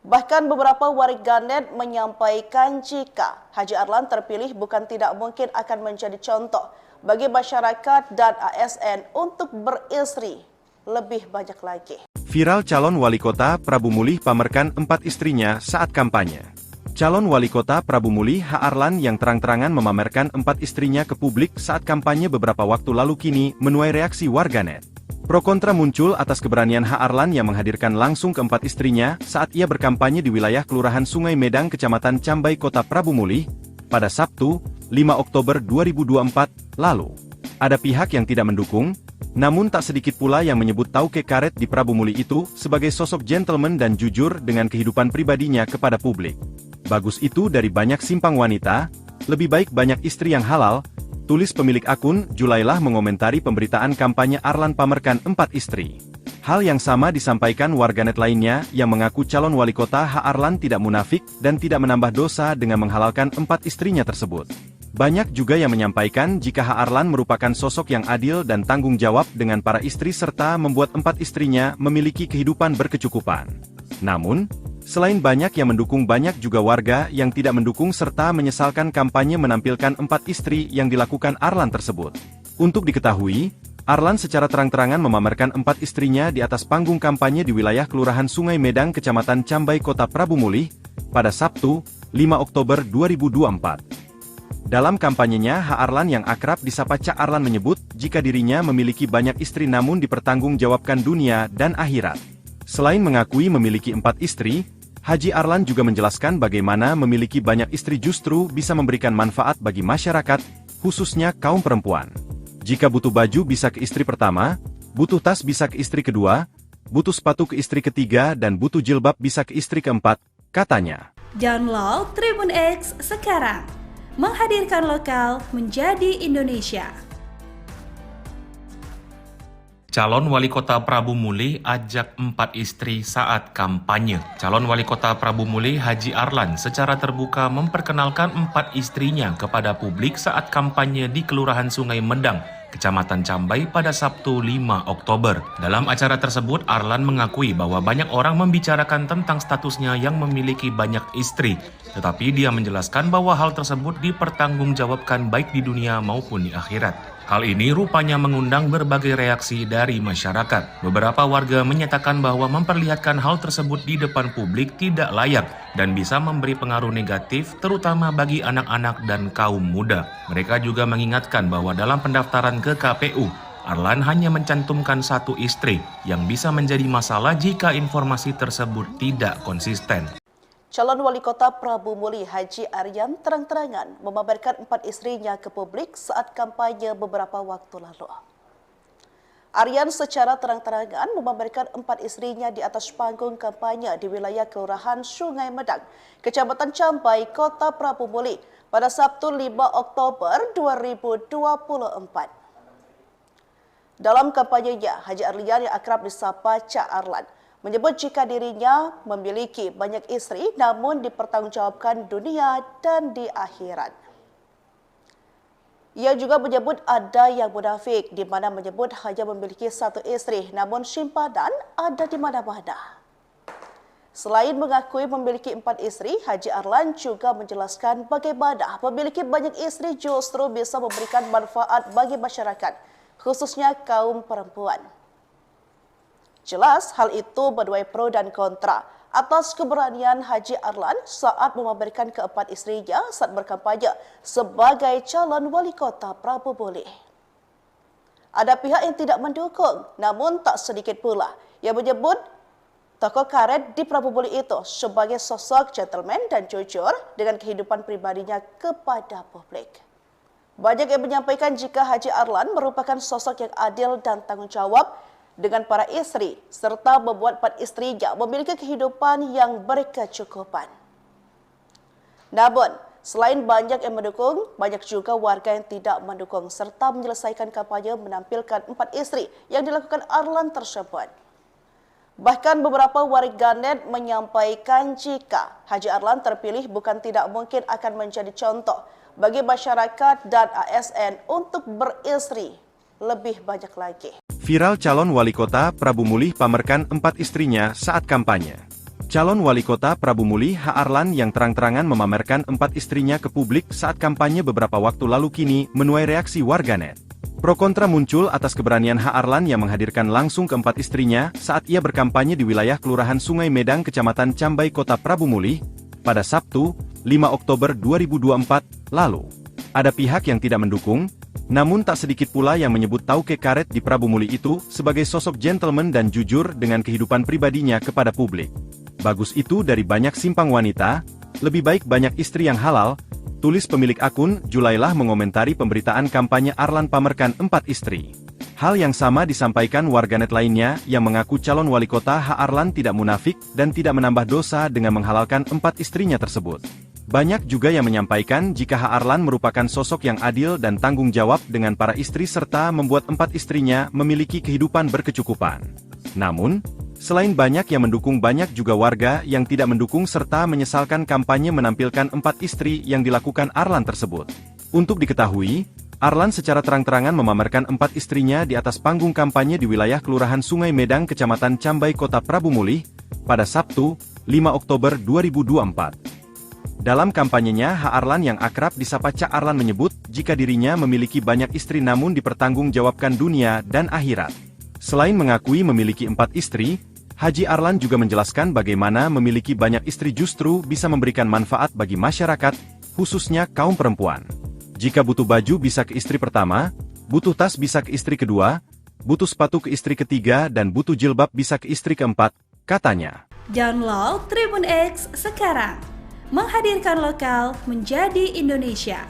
Bahkan beberapa warganet menyampaikan jika Haji Arlan terpilih bukan tidak mungkin akan menjadi contoh bagi masyarakat dan ASN untuk beristri lebih banyak lagi. Viral calon wali kota Prabu Mulih pamerkan 4 istrinya saat kampanye. Calon wali kota Prabu Mulih H. Arlan yang terang-terangan memamerkan 4 istrinya ke publik saat kampanye beberapa waktu lalu kini menuai reaksi warganet. Pro kontra muncul atas keberanian H. Arlan yang menghadirkan langsung ke-4 istrinya saat ia berkampanye di wilayah Kelurahan Sungai Medang, Kecamatan Cambai, Kota Prabu Mulih, pada Sabtu, 5 Oktober 2024 lalu. Ada pihak yang tidak mendukung, namun tak sedikit pula yang menyebut Tauke Karet di Prabu Muli itu sebagai sosok gentleman dan jujur dengan kehidupan pribadinya kepada publik. Bagus itu dari banyak simpang wanita, lebih baik banyak istri yang halal, tulis pemilik akun Julailah mengomentari pemberitaan kampanye Arlan pamerkan 4 istri. Hal yang sama disampaikan warganet lainnya yang mengaku calon wali kota H. Arlan tidak munafik dan tidak menambah dosa dengan menghalalkan 4 istrinya tersebut. Banyak juga yang menyampaikan jika H. Arlan merupakan sosok yang adil dan tanggung jawab dengan para istri serta membuat 4 istrinya memiliki kehidupan berkecukupan. Namun, selain banyak yang mendukung, banyak juga warga yang tidak mendukung serta menyesalkan kampanye menampilkan 4 istri yang dilakukan Arlan tersebut. Untuk diketahui, Arlan secara terang-terangan memamerkan 4 istrinya di atas panggung kampanye di wilayah Kelurahan Sungai Medang, Kecamatan Cambai, Kota Prabu Mulih, pada Sabtu, 5 Oktober 2024. Dalam kampanyenya, H. Arlan yang akrab disapa Cak Arlan menyebut jika dirinya memiliki banyak istri namun dipertanggungjawabkan dunia dan akhirat. Selain mengakui memiliki 4 istri, Haji Arlan juga menjelaskan bagaimana memiliki banyak istri justru bisa memberikan manfaat bagi masyarakat, khususnya kaum perempuan. Jika butuh baju bisa ke istri pertama, butuh tas bisa ke istri kedua, butuh sepatu ke istri ketiga, dan butuh jilbab bisa ke istri keempat, katanya. Download Tribun X sekarang. Menghadirkan lokal menjadi Indonesia. Calon wali kota Prabu Mulih ajak 4 istri saat kampanye. Calon wali kota Prabu Mulih Haji Arlan secara terbuka memperkenalkan 4 istrinya kepada publik saat kampanye di Kelurahan Sungai Medang, Kecamatan Cambai pada Sabtu 5 Oktober. Dalam acara tersebut, Arlan mengakui bahwa banyak orang membicarakan tentang statusnya yang memiliki banyak istri, tetapi dia menjelaskan bahwa hal tersebut dipertanggungjawabkan baik di dunia maupun di akhirat. Hal ini rupanya mengundang berbagai reaksi dari masyarakat. Beberapa warga menyatakan bahwa memperlihatkan hal tersebut di depan publik tidak layak dan bisa memberi pengaruh negatif terutama bagi anak-anak dan kaum muda. Mereka juga mengingatkan bahwa dalam pendaftaran ke KPU, Arlan hanya mencantumkan 1 istri yang bisa menjadi masalah jika informasi tersebut tidak konsisten. Calon wali kota Prabu Muli Haji Aryan terang-terangan memamerkan 4 istrinya ke publik saat kampanye beberapa waktu lalu. Aryan secara terang-terangan memamerkan 4 istrinya di atas panggung kampanye di wilayah Kelurahan Sungai Medang, Kecamatan Cambai, Kota Prabu Muli pada Sabtu 5 Oktober 2024. Dalam kampanyenya, Haji Aryan yang akrab disapa Cak Arlan menyebut jika dirinya memiliki banyak istri namun dipertanggungjawabkan dunia dan di akhirat. Ia juga menyebut ada yang munafik di mana menyebut hanya memiliki 1 istri namun simpanan ada di mana-mana. Selain mengakui memiliki 4 istri, Haji Arlan juga menjelaskan bagaimana memiliki banyak istri justru bisa memberikan manfaat bagi masyarakat, khususnya kaum perempuan. Jelas hal itu menuai pro dan kontra atas keberanian Haji Arlan saat memamerkan ke-4 istrinya saat berkampanye sebagai calon wali kota Prabu Muli. Ada pihak yang tidak mendukung, namun tak sedikit pula yang menyebut tokoh karet di Prabu Muli itu sebagai sosok gentleman dan jujur dengan kehidupan pribadinya kepada publik. Banyak yang menyampaikan jika Haji Arlan merupakan sosok yang adil dan tanggung jawab dengan para isteri serta membuat empat isterinya memiliki kehidupan yang berkecukupan. Namun, selain banyak yang mendukung, banyak juga warga yang tidak mendukung serta menyelesaikan kampanye menampilkan empat isteri yang dilakukan Arlan tersebut. Bahkan beberapa warganet menyampaikan jika Haji Arlan terpilih bukan tidak mungkin akan menjadi contoh bagi masyarakat dan ASN untuk beristri lebih banyak lagi. Viral calon wali kota Prabu Mulih pamerkan empat istrinya saat kampanye. Calon wali kota Prabu Mulih H. Arlan yang terang-terangan memamerkan empat istrinya ke publik saat kampanye beberapa waktu lalu kini menuai reaksi warganet. Pro kontra muncul atas keberanian H. Arlan yang menghadirkan langsung keempat istrinya saat ia berkampanye di wilayah Kelurahan Sungai Medang, Kecamatan Cambai, Kota Prabu Mulih, pada Sabtu, 5 Oktober 2024, lalu. Ada pihak yang tidak mendukung, namun tak sedikit pula yang menyebut Tauke Karet di Prabu Mulih itu sebagai sosok gentleman dan jujur dengan kehidupan pribadinya kepada publik. Bagus itu dari banyak simpang wanita, lebih baik banyak istri yang halal, tulis pemilik akun Julailah mengomentari pemberitaan kampanye Arlan pamerkan empat istri. Hal yang sama disampaikan warganet lainnya yang mengaku calon wali kota H. Arlan tidak munafik dan tidak menambah dosa dengan menghalalkan empat istrinya tersebut. Banyak juga yang menyampaikan jika H. Arlan merupakan sosok yang adil dan tanggung jawab dengan para istri serta membuat empat istrinya memiliki kehidupan berkecukupan. Namun, selain banyak yang mendukung, banyak juga warga yang tidak mendukung serta menyesalkan kampanye menampilkan empat istri yang dilakukan Arlan tersebut. Untuk diketahui, Arlan secara terang-terangan memamerkan empat istrinya di atas panggung kampanye di wilayah Kelurahan Sungai Medang, Kecamatan Cambai, Kota Prabu Mulih, pada Sabtu, 5 Oktober 2024. Dalam kampanyenya, H. Arlan yang akrab disapa Cak Arlan menyebut jika dirinya memiliki banyak istri namun dipertanggungjawabkan dunia dan akhirat. Selain mengakui memiliki empat istri, Haji Arlan juga menjelaskan bagaimana memiliki banyak istri justru bisa memberikan manfaat bagi masyarakat, khususnya kaum perempuan. Jika butuh baju bisa ke istri pertama, butuh tas bisa ke istri kedua, butuh sepatu ke istri ketiga dan butuh jilbab bisa ke istri keempat, katanya. Download Tribun X sekarang, menghadirkan lokal menjadi Indonesia.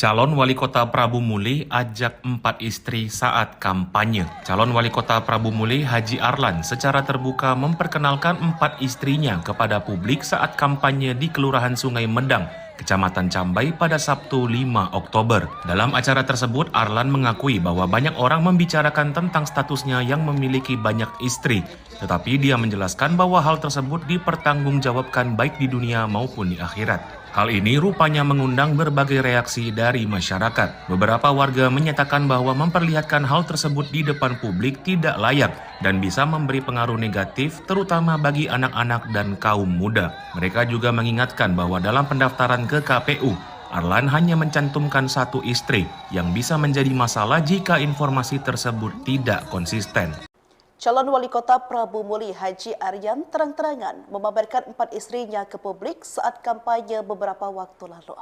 Calon wali kota Prabu Mulih ajak empat istri saat kampanye. Calon wali kota Prabu Mulih Haji Arlan secara terbuka memperkenalkan empat istrinya kepada publik saat kampanye di Kelurahan Sungai Medang, Kecamatan Cambai pada Sabtu 5 Oktober. Dalam acara tersebut, Arlan mengakui bahwa banyak orang membicarakan tentang statusnya yang memiliki banyak istri, tetapi dia menjelaskan bahwa hal tersebut dipertanggungjawabkan baik di dunia maupun di akhirat. Hal ini rupanya mengundang berbagai reaksi dari masyarakat. Beberapa warga menyatakan bahwa memperlihatkan hal tersebut di depan publik tidak layak dan bisa memberi pengaruh negatif terutama bagi anak-anak dan kaum muda. Mereka juga mengingatkan bahwa dalam pendaftaran ke KPU, Arlan hanya mencantumkan satu istri yang bisa menjadi masalah jika informasi tersebut tidak konsisten. Calon wali kota Prabu Mulih Haji Aryan terang-terangan memamerkan empat istrinya ke publik saat kampanye beberapa waktu lalu.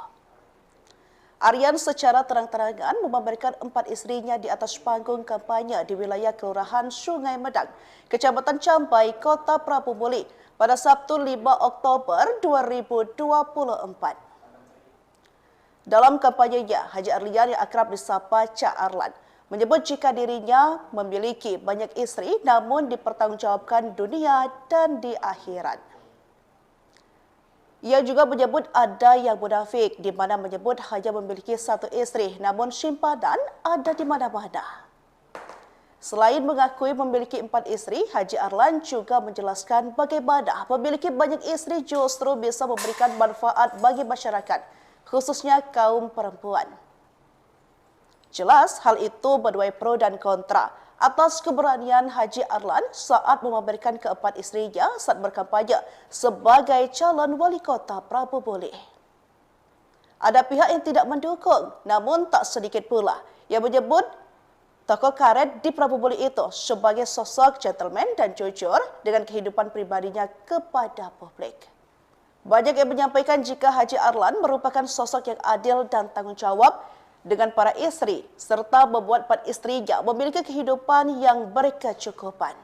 Aryan secara terang-terangan memamerkan empat istrinya di atas panggung kampanye di wilayah Kelurahan Sungai Medang, Kecamatan Cambai, Kota Prabu Mulih pada Sabtu 5 Oktober 2024. Dalam kampanyenya, Haji Aryan yang akrab disapa Cak Arlan menyebut jika dirinya memiliki banyak istri namun dipertanggungjawabkan dunia dan di akhirat. Ia juga menyebut ada yang munafik di mana menyebut hanya memiliki satu istri namun simpanan ada di mana-mana. Selain mengakui memiliki empat istri, Haji Arlan juga menjelaskan bagaimana memiliki banyak istri justru bisa memberikan manfaat bagi masyarakat, khususnya kaum perempuan. Jelas hal itu menuai pro dan kontra atas keberanian Haji Arlan saat memamerkan keempat istrinya saat berkampanye sebagai calon wali kota Prabu Mulih. Ada pihak yang tidak mendukung, namun tak sedikit pula yang menyebut tokoh karet di Prabu Mulih itu sebagai sosok gentleman dan jujur dengan kehidupan pribadinya kepada publik. Banyak yang menyampaikan jika Haji Arlan merupakan sosok yang adil dan tanggung jawab dengan para istri, serta membuat empat istrinya memiliki kehidupan yang berkecukupan.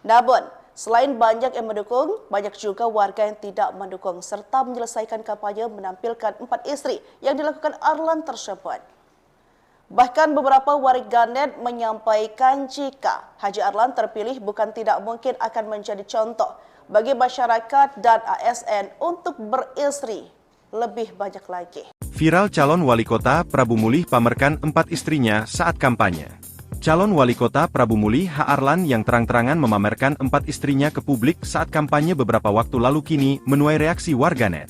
Namun, selain banyak yang mendukung, banyak juga warga yang tidak mendukung serta menyelesaikan kampanye menampilkan empat istri yang dilakukan Arlan tersebut. Bahkan beberapa warganet menyampaikan jika Haji Arlan terpilih bukan tidak mungkin akan menjadi contoh bagi masyarakat dan ASN untuk beristri lebih banyak lagi. Viral calon wali kota Prabu Mulih pamerkan 4 istrinya saat kampanye. Calon wali kota Prabu Mulih H. Arlan yang terang-terangan memamerkan 4 istrinya ke publik saat kampanye beberapa waktu lalu kini menuai reaksi warganet.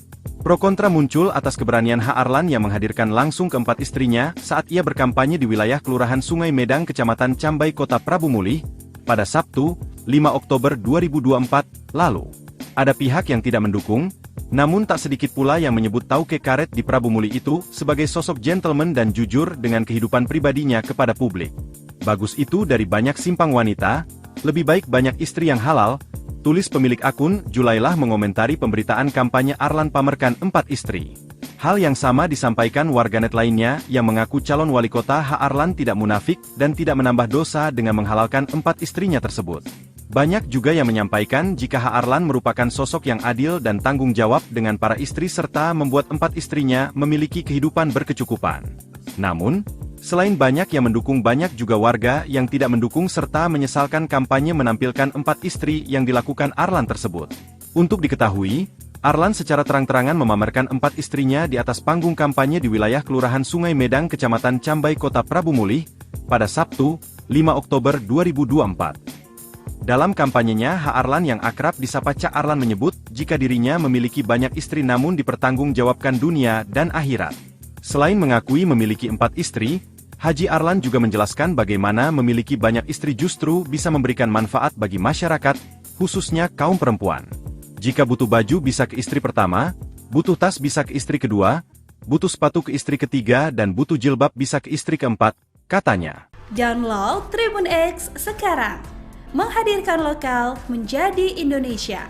Pro kontra muncul atas keberanian H. Arlan yang menghadirkan langsung keempat istrinya saat ia berkampanye di wilayah Kelurahan Sungai Medang, Kecamatan Cambai, Kota Prabu Mulih, pada Sabtu, 5 Oktober 2024, lalu. Ada pihak yang tidak mendukung, namun tak sedikit pula yang menyebut Tauke Karet di Prabu Mulih itu sebagai sosok gentleman dan jujur dengan kehidupan pribadinya kepada publik. Bagus itu dari banyak simpang wanita, lebih baik banyak istri yang halal, tulis pemilik akun Julailah mengomentari pemberitaan kampanye Arlan pamerkan 4 istri. Hal yang sama disampaikan warganet lainnya yang mengaku calon wali kota H. Arlan tidak munafik dan tidak menambah dosa dengan menghalalkan 4 istrinya tersebut. Banyak juga yang menyampaikan jika H. Arlan merupakan sosok yang adil dan tanggung jawab dengan para istri serta membuat 4 istrinya memiliki kehidupan berkecukupan. Namun, selain banyak yang mendukung, banyak juga warga yang tidak mendukung serta menyesalkan kampanye menampilkan 4 istri yang dilakukan Arlan tersebut. Untuk diketahui, Arlan secara terang-terangan memamerkan 4 istrinya di atas panggung kampanye di wilayah Kelurahan Sungai Medang, Kecamatan Cambai, Kota Prabu Mulih, pada Sabtu, 5 Oktober 2024. Dalam kampanyenya, H. Arlan yang akrab disapa Cak Arlan menyebut jika dirinya memiliki banyak istri namun dipertanggungjawabkan dunia dan akhirat. Selain mengakui memiliki 4 istri, Haji Arlan juga menjelaskan bagaimana memiliki banyak istri justru bisa memberikan manfaat bagi masyarakat, khususnya kaum perempuan. Jika butuh baju bisa ke istri pertama, butuh tas bisa ke istri kedua, butuh sepatu ke istri ketiga, dan butuh jilbab bisa ke istri keempat, katanya. Download Tribun X sekarang, menghadirkan lokal menjadi Indonesia.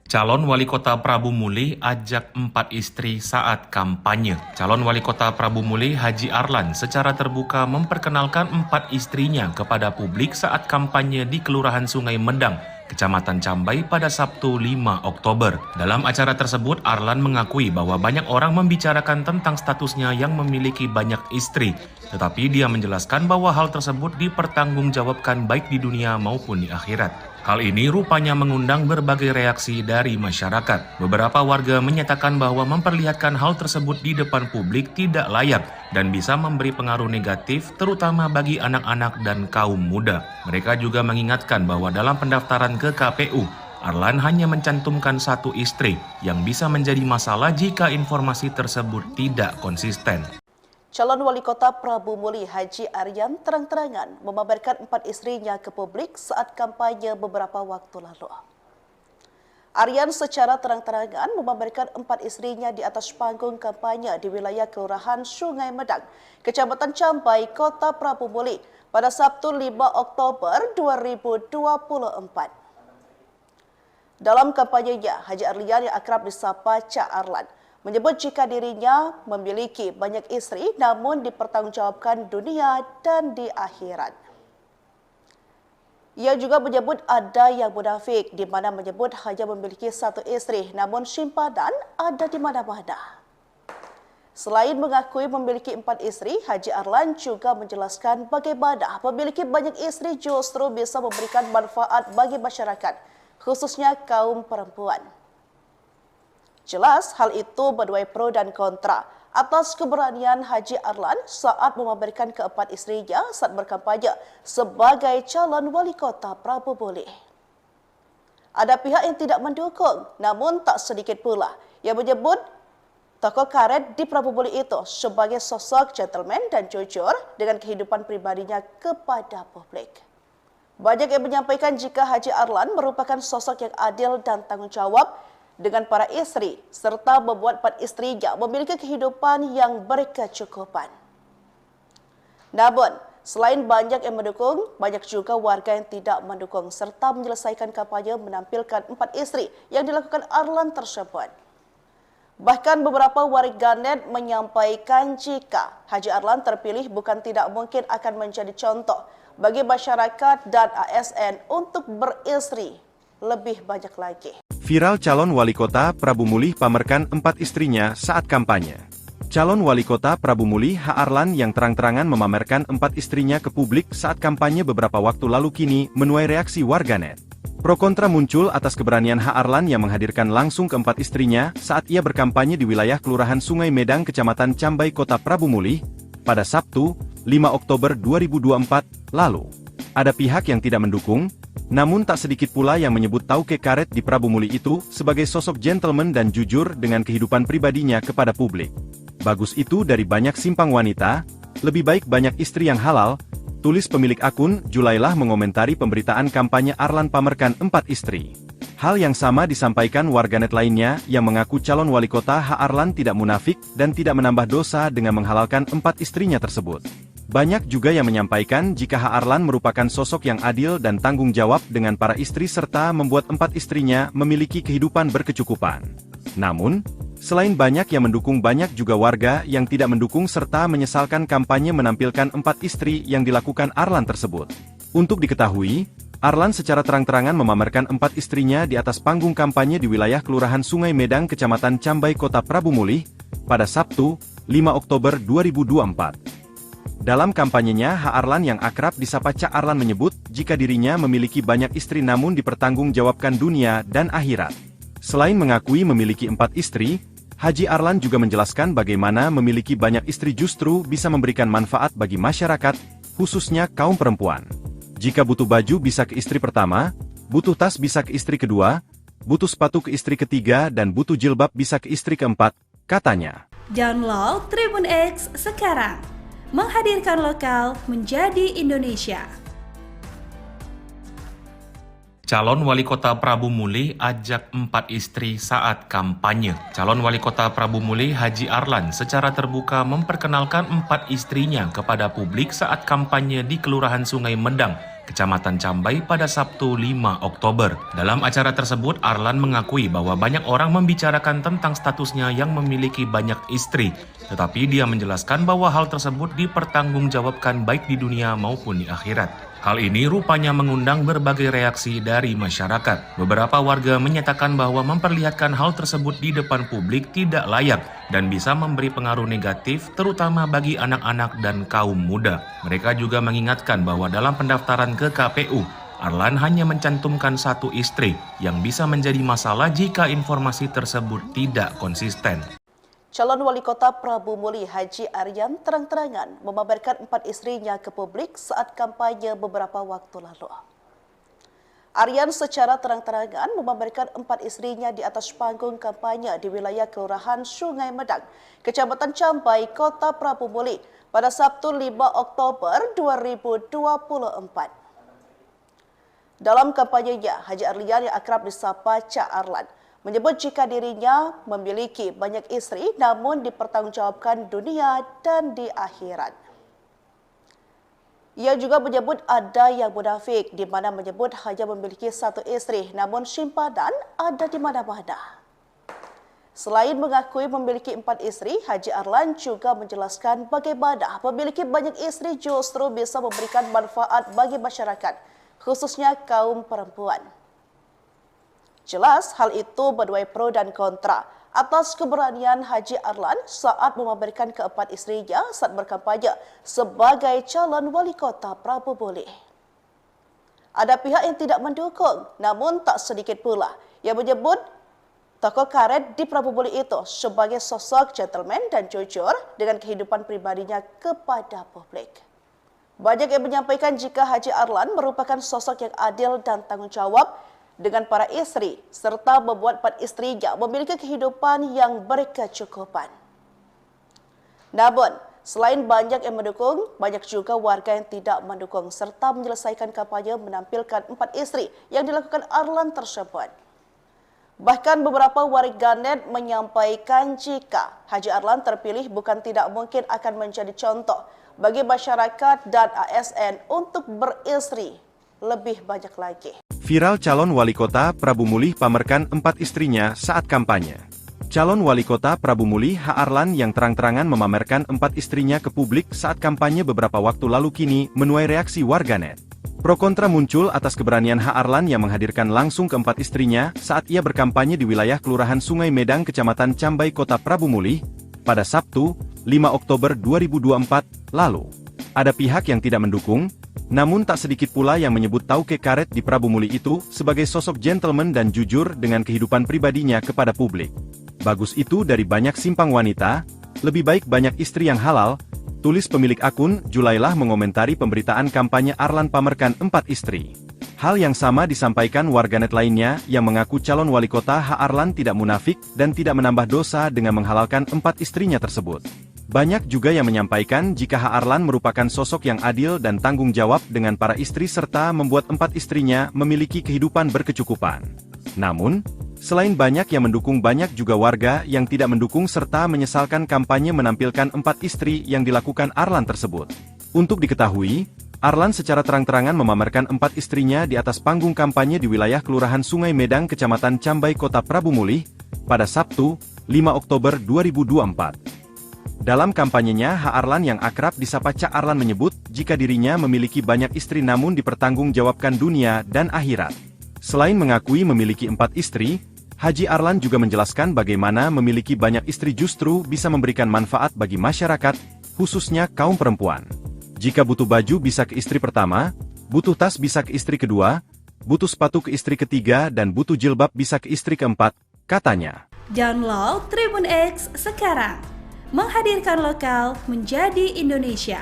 Calon wali kota Prabu Mulih ajak 4 istri saat kampanye. Calon wali kota Prabu Mulih Haji Arlan secara terbuka memperkenalkan 4 istrinya kepada publik saat kampanye di Kelurahan Sungai Medang, Kecamatan Cambai pada Sabtu 5 Oktober. Dalam acara tersebut, Arlan mengakui bahwa banyak orang membicarakan tentang statusnya yang memiliki banyak istri. Tetapi dia menjelaskan bahwa hal tersebut dipertanggungjawabkan baik di dunia maupun di akhirat. Hal ini rupanya mengundang berbagai reaksi dari masyarakat. Beberapa warga menyatakan bahwa memperlihatkan hal tersebut di depan publik tidak layak dan bisa memberi pengaruh negatif terutama bagi anak-anak dan kaum muda. Mereka juga mengingatkan bahwa dalam pendaftaran ke KPU, Arlan hanya mencantumkan 1 istri yang bisa menjadi masalah jika informasi tersebut tidak konsisten. Calon wali kota Prabu Mulih Haji Aryan terang-terangan memamerkan 4 istrinya ke publik saat kampanye beberapa waktu lalu. Aryan secara terang-terangan memamerkan 4 istrinya di atas panggung kampanye di wilayah Kelurahan Sungai Medang, Kecamatan Cambai, Kota Prabu Mulih pada Sabtu 5 Oktober 2024. Dalam kampanyenya, Haji Aryan yang akrab disapa Cak Arlan menyebut jika dirinya memiliki banyak istri namun dipertanggungjawabkan dunia dan di akhirat. Ia juga menyebut ada yang munafik di mana menyebut hanya memiliki 1 istri namun simpanan ada di mana-mana. Selain mengakui memiliki 4 istri, Haji Arlan juga menjelaskan bagaimana memiliki banyak istri justru bisa memberikan manfaat bagi masyarakat, khususnya kaum perempuan. Jelas hal itu menuai pro dan kontra atas keberanian Haji Arlan saat memamerkan keempat istrinya saat berkampanye sebagai calon wali kota Prabu Mulih. Ada pihak yang tidak mendukung, namun tak sedikit pula yang menyebut tokoh karet di Prabu Mulih itu sebagai sosok gentleman dan jujur dengan kehidupan pribadinya kepada publik. Banyak yang menyampaikan jika Haji Arlan merupakan sosok yang adil dan tanggung jawab dengan para istri, serta membuat 4 istrinya memiliki kehidupan yang berkecukupan. Namun, selain banyak yang mendukung, banyak juga warga yang tidak mendukung, serta menyelesaikan kampanye menampilkan 4 istri yang dilakukan Arlan tersebut. Bahkan beberapa warganet menyampaikan jika Haji Arlan terpilih bukan tidak mungkin akan menjadi contoh bagi masyarakat dan ASN untuk beristri lebih banyak lagi. Viral calon wali kota Prabu Mulih pamerkan 4 istrinya saat kampanye. Calon Wali Kota Prabu Mulih H. Arlan yang terang-terangan memamerkan 4 istrinya ke publik saat kampanye beberapa waktu lalu kini menuai reaksi warganet. Pro kontra muncul atas keberanian H. Arlan yang menghadirkan langsung keempat istrinya saat ia berkampanye di wilayah Kelurahan Sungai Medang, Kecamatan Cambai, Kota Prabu Mulih, pada Sabtu, 5 Oktober 2024, lalu. Ada pihak yang tidak mendukung, namun tak sedikit pula yang menyebut Tauke Karet di Prabu Mulih itu sebagai sosok gentleman dan jujur dengan kehidupan pribadinya kepada publik. Bagus itu dari banyak simpang wanita, lebih baik banyak istri yang halal, tulis pemilik akun Julailah mengomentari pemberitaan kampanye Arlan pamerkan 4 istri. Hal yang sama disampaikan warganet lainnya yang mengaku calon wali kota H. Arlan tidak munafik dan tidak menambah dosa dengan menghalalkan 4 istrinya tersebut. Banyak juga yang menyampaikan jika H. Arlan merupakan sosok yang adil dan tanggung jawab dengan para istri serta membuat 4 istrinya memiliki kehidupan berkecukupan. Namun, selain banyak yang mendukung, banyak juga warga yang tidak mendukung serta menyesalkan kampanye menampilkan 4 istri yang dilakukan Arlan tersebut. Untuk diketahui, Arlan secara terang-terangan memamerkan 4 istrinya di atas panggung kampanye di wilayah Kelurahan Sungai Medang, Kecamatan Cambai, Kota Prabu Mulih, pada Sabtu, 5 Oktober 2024. Dalam kampanyenya, H. Arlan yang akrab disapa Cak Arlan menyebut jika dirinya memiliki banyak istri namun dipertanggungjawabkan dunia dan akhirat. Selain mengakui memiliki 4 istri, Haji Arlan juga menjelaskan bagaimana memiliki banyak istri justru bisa memberikan manfaat bagi masyarakat, khususnya kaum perempuan. Jika butuh baju bisa ke istri pertama, butuh tas bisa ke istri kedua, butuh sepatu ke istri ketiga dan butuh jilbab bisa ke istri keempat, katanya. Download Tribun X sekarang, menghadirkan lokal menjadi Indonesia. Calon Wali Kota Prabu Mulih ajak 4 istri saat kampanye. Calon Wali Kota Prabu Mulih Haji Arlan secara terbuka memperkenalkan 4 istrinya kepada publik saat kampanye di Kelurahan Sungai Medang, Kecamatan Cambai pada Sabtu 5 Oktober. Dalam acara tersebut, Arlan mengakui bahwa banyak orang membicarakan tentang statusnya yang memiliki banyak istri. Tetapi dia menjelaskan bahwa hal tersebut dipertanggungjawabkan baik di dunia maupun di akhirat. Hal ini rupanya mengundang berbagai reaksi dari masyarakat. Beberapa warga menyatakan bahwa memperlihatkan hal tersebut di depan publik tidak layak dan bisa memberi pengaruh negatif terutama bagi anak-anak dan kaum muda. Mereka juga mengingatkan bahwa dalam pendaftaran ke KPU, Arlan hanya mencantumkan 1 istri yang bisa menjadi masalah jika informasi tersebut tidak konsisten. Calon Wali Kota Prabu Mulih Haji Aryan terang-terangan memamerkan 4 istrinya ke publik saat kampanye beberapa waktu lalu. Aryan secara terang-terangan memamerkan 4 istrinya di atas panggung kampanye di wilayah Kelurahan Sungai Medang, Kecamatan Cambai, Kota Prabu Mulih pada Sabtu 5 Oktober 2024. Dalam kampanyenya, Haji Aryan yang akrab disapa Cak Arlan menyebut jika dirinya memiliki banyak istri namun dipertanggungjawabkan dunia dan di akhirat. Ia juga menyebut ada yang munafik di mana menyebut hanya memiliki 1 istri namun simpanan ada di mana-mana. Selain mengakui memiliki 4 istri, Haji Arlan juga menjelaskan bagaimana memiliki banyak istri justru bisa memberikan manfaat bagi masyarakat, khususnya kaum perempuan. Jelas hal itu menuai pro dan kontra atas keberanian Haji Arlan saat memamerkan ke-4 istrinya saat berkampanye sebagai calon wali kota Prabu Mulih. Ada pihak yang tidak mendukung, namun tak sedikit pula yang menyebut tokoh karet di Prabu Mulih itu sebagai sosok gentleman dan jujur dengan kehidupan pribadinya kepada publik. Banyak yang menyampaikan jika Haji Arlan merupakan sosok yang adil dan tanggung jawab dengan para istri, serta membuat 4 istrinya memiliki kehidupan yang berkecukupan. Namun, selain banyak yang mendukung, banyak juga warga yang tidak mendukung, serta menyelesaikan kampanye menampilkan 4 istri yang dilakukan Arlan tersebut. Bahkan beberapa warganet menyampaikan jika Haji Arlan terpilih bukan tidak mungkin akan menjadi contoh bagi masyarakat dan ASN untuk beristri lebih banyak lagi. Viral calon wali kota Prabu Mulih pamerkan 4 istrinya saat kampanye. Calon wali kota Prabu Mulih H. Arlan yang terang-terangan memamerkan 4 istrinya ke publik saat kampanye beberapa waktu lalu kini menuai reaksi warganet. Pro kontra muncul atas keberanian H. Arlan yang menghadirkan langsung ke-4 istrinya saat ia berkampanye di wilayah Kelurahan Sungai Medang, Kecamatan Cambai, Kota Prabu Mulih, pada Sabtu, 5 Oktober 2024, lalu. Ada pihak yang tidak mendukung, namun tak sedikit pula yang menyebut Tauke Karet di Prabu Muli itu sebagai sosok gentleman dan jujur dengan kehidupan pribadinya kepada publik. Bagus itu dari banyak simpang wanita, lebih baik banyak istri yang halal, tulis pemilik akun Julailah mengomentari pemberitaan kampanye Arlan pamerkan 4 istri. Hal yang sama disampaikan warganet lainnya yang mengaku calon wali kota H. Arlan tidak munafik dan tidak menambah dosa dengan menghalalkan 4 istrinya tersebut. Banyak juga yang menyampaikan jika H. Arlan merupakan sosok yang adil dan tanggung jawab dengan para istri serta membuat 4 istrinya memiliki kehidupan berkecukupan. Namun, selain banyak yang mendukung, banyak juga warga yang tidak mendukung serta menyesalkan kampanye menampilkan 4 istri yang dilakukan Arlan tersebut. Untuk diketahui, Arlan secara terang-terangan memamerkan 4 istrinya di atas panggung kampanye di wilayah Kelurahan Sungai Medang, Kecamatan Cambai, Kota Prabu Muli, pada Sabtu, 5 Oktober 2024. Dalam kampanyenya, H. Arlan yang akrab disapa Cak Arlan menyebut jika dirinya memiliki banyak istri namun dipertanggungjawabkan dunia dan akhirat. Selain mengakui memiliki 4 istri, Haji Arlan juga menjelaskan bagaimana memiliki banyak istri justru bisa memberikan manfaat bagi masyarakat, khususnya kaum perempuan. Jika butuh baju bisa ke istri pertama, butuh tas bisa ke istri kedua, butuh sepatu ke istri ketiga, dan butuh jilbab bisa ke istri keempat, katanya. Download Tribun X sekarang, menghadirkan lokal menjadi Indonesia.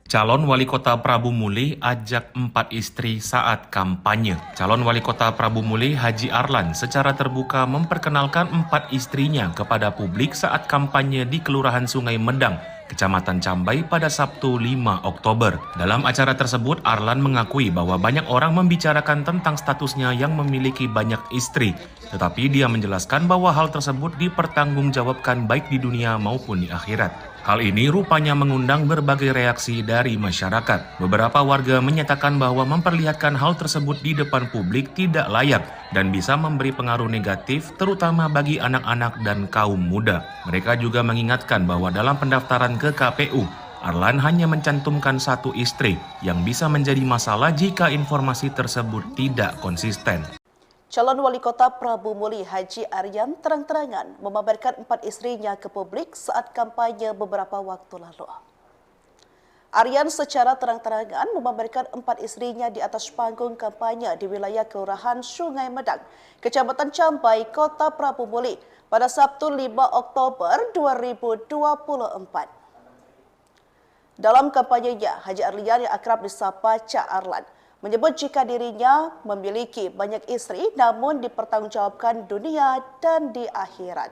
Calon Wali Kota Prabu Muli ajak 4 istri saat kampanye. Calon Wali Kota Prabu Muli Haji Arlan secara terbuka memperkenalkan 4 istrinya kepada publik saat kampanye di Kelurahan Sungai Medang, Kecamatan Cambai pada Sabtu 5 Oktober. Dalam acara tersebut, Arlan mengakui bahwa banyak orang membicarakan tentang statusnya yang memiliki banyak istri. Tetapi dia menjelaskan bahwa hal tersebut dipertanggungjawabkan baik di dunia maupun di akhirat. Hal ini rupanya mengundang berbagai reaksi dari masyarakat. Beberapa warga menyatakan bahwa memperlihatkan hal tersebut di depan publik tidak layak dan bisa memberi pengaruh negatif terutama bagi anak-anak dan kaum muda. Mereka juga mengingatkan bahwa dalam pendaftaran ke KPU, Arlan hanya mencantumkan 1 istri yang bisa menjadi masalah jika informasi tersebut tidak konsisten. Calon Wali Kota Prabu Muli Haji Aryan terang-terangan memamerkan 4 istrinya ke publik saat kampanye beberapa waktu lalu. Aryan secara terang-terangan memamerkan 4 istrinya di atas panggung kampanye di wilayah Kelurahan Sungai Medang, Kecamatan Cambai, Kota Prabu Muli pada Sabtu 5 Oktober 2024. Dalam kampanyenya, Haji Aryan yang akrab disapa Cak Arlan menyebut jika dirinya memiliki banyak istri namun dipertanggungjawabkan dunia dan di akhirat.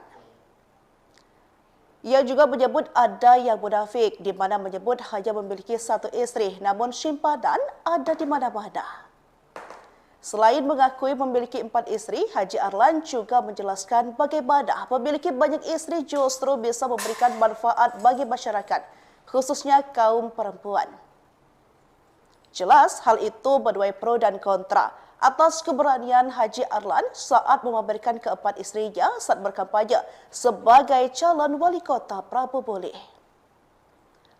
Ia juga menyebut ada yang munafik di mana menyebut hanya memiliki 1 istri namun simpanan ada di mana-mana. Selain mengakui memiliki 4 istri, Haji Arlan juga menjelaskan bagaimana memiliki banyak istri justru bisa memberikan manfaat bagi masyarakat, khususnya kaum perempuan. Jelas hal itu menuai pro dan kontra atas keberanian Haji Arlan saat memamerkan ke-4 istrinya saat berkampanye sebagai calon wali kota Prabu Muli.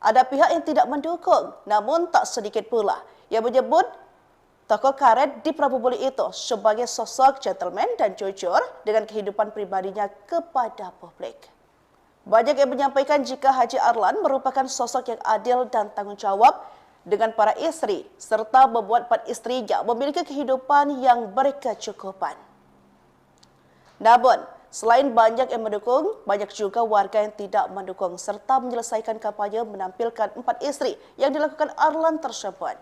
Ada pihak yang tidak mendukung, namun tak sedikit pula yang menyebut tokoh karet di Prabu Muli itu sebagai sosok gentleman dan jujur dengan kehidupan pribadinya kepada publik. Banyak yang menyampaikan jika Haji Arlan merupakan sosok yang adil dan tanggung jawab dengan para istri, serta membuat 4 istrinya memiliki kehidupan yang berkecukupan. Namun, selain banyak yang mendukung, banyak juga warga yang tidak mendukung, serta menyelesaikan kampanye menampilkan 4 istri yang dilakukan Arlan tersebut.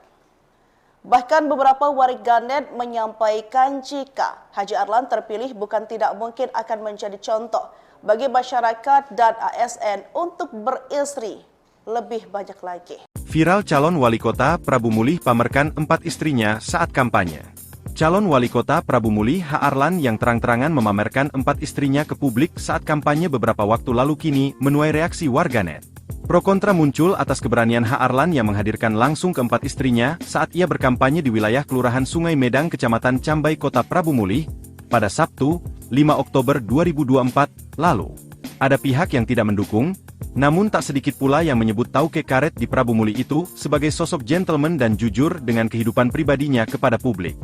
Bahkan beberapa warganet menyampaikan jika Haji Arlan terpilih bukan tidak mungkin akan menjadi contoh bagi masyarakat dan ASN untuk beristri lebih banyak lagi. Viral calon wali kota Prabu Muli pamerkan 4 istrinya saat kampanye. Calon wali kota Prabu Muli H. Arlan yang terang-terangan memamerkan 4 istrinya ke publik saat kampanye beberapa waktu lalu kini menuai reaksi warganet. Pro kontra muncul atas keberanian H. Arlan yang menghadirkan langsung ke-4 istrinya saat ia berkampanye di wilayah Kelurahan Sungai Medang, Kecamatan Cambai, Kota Prabu Muli pada Sabtu, 5 Oktober 2024 lalu. Ada pihak yang tidak mendukung, namun tak sedikit pula yang menyebut Tauke Karet di Prabu Muli itu sebagai sosok gentleman dan jujur dengan kehidupan pribadinya kepada publik.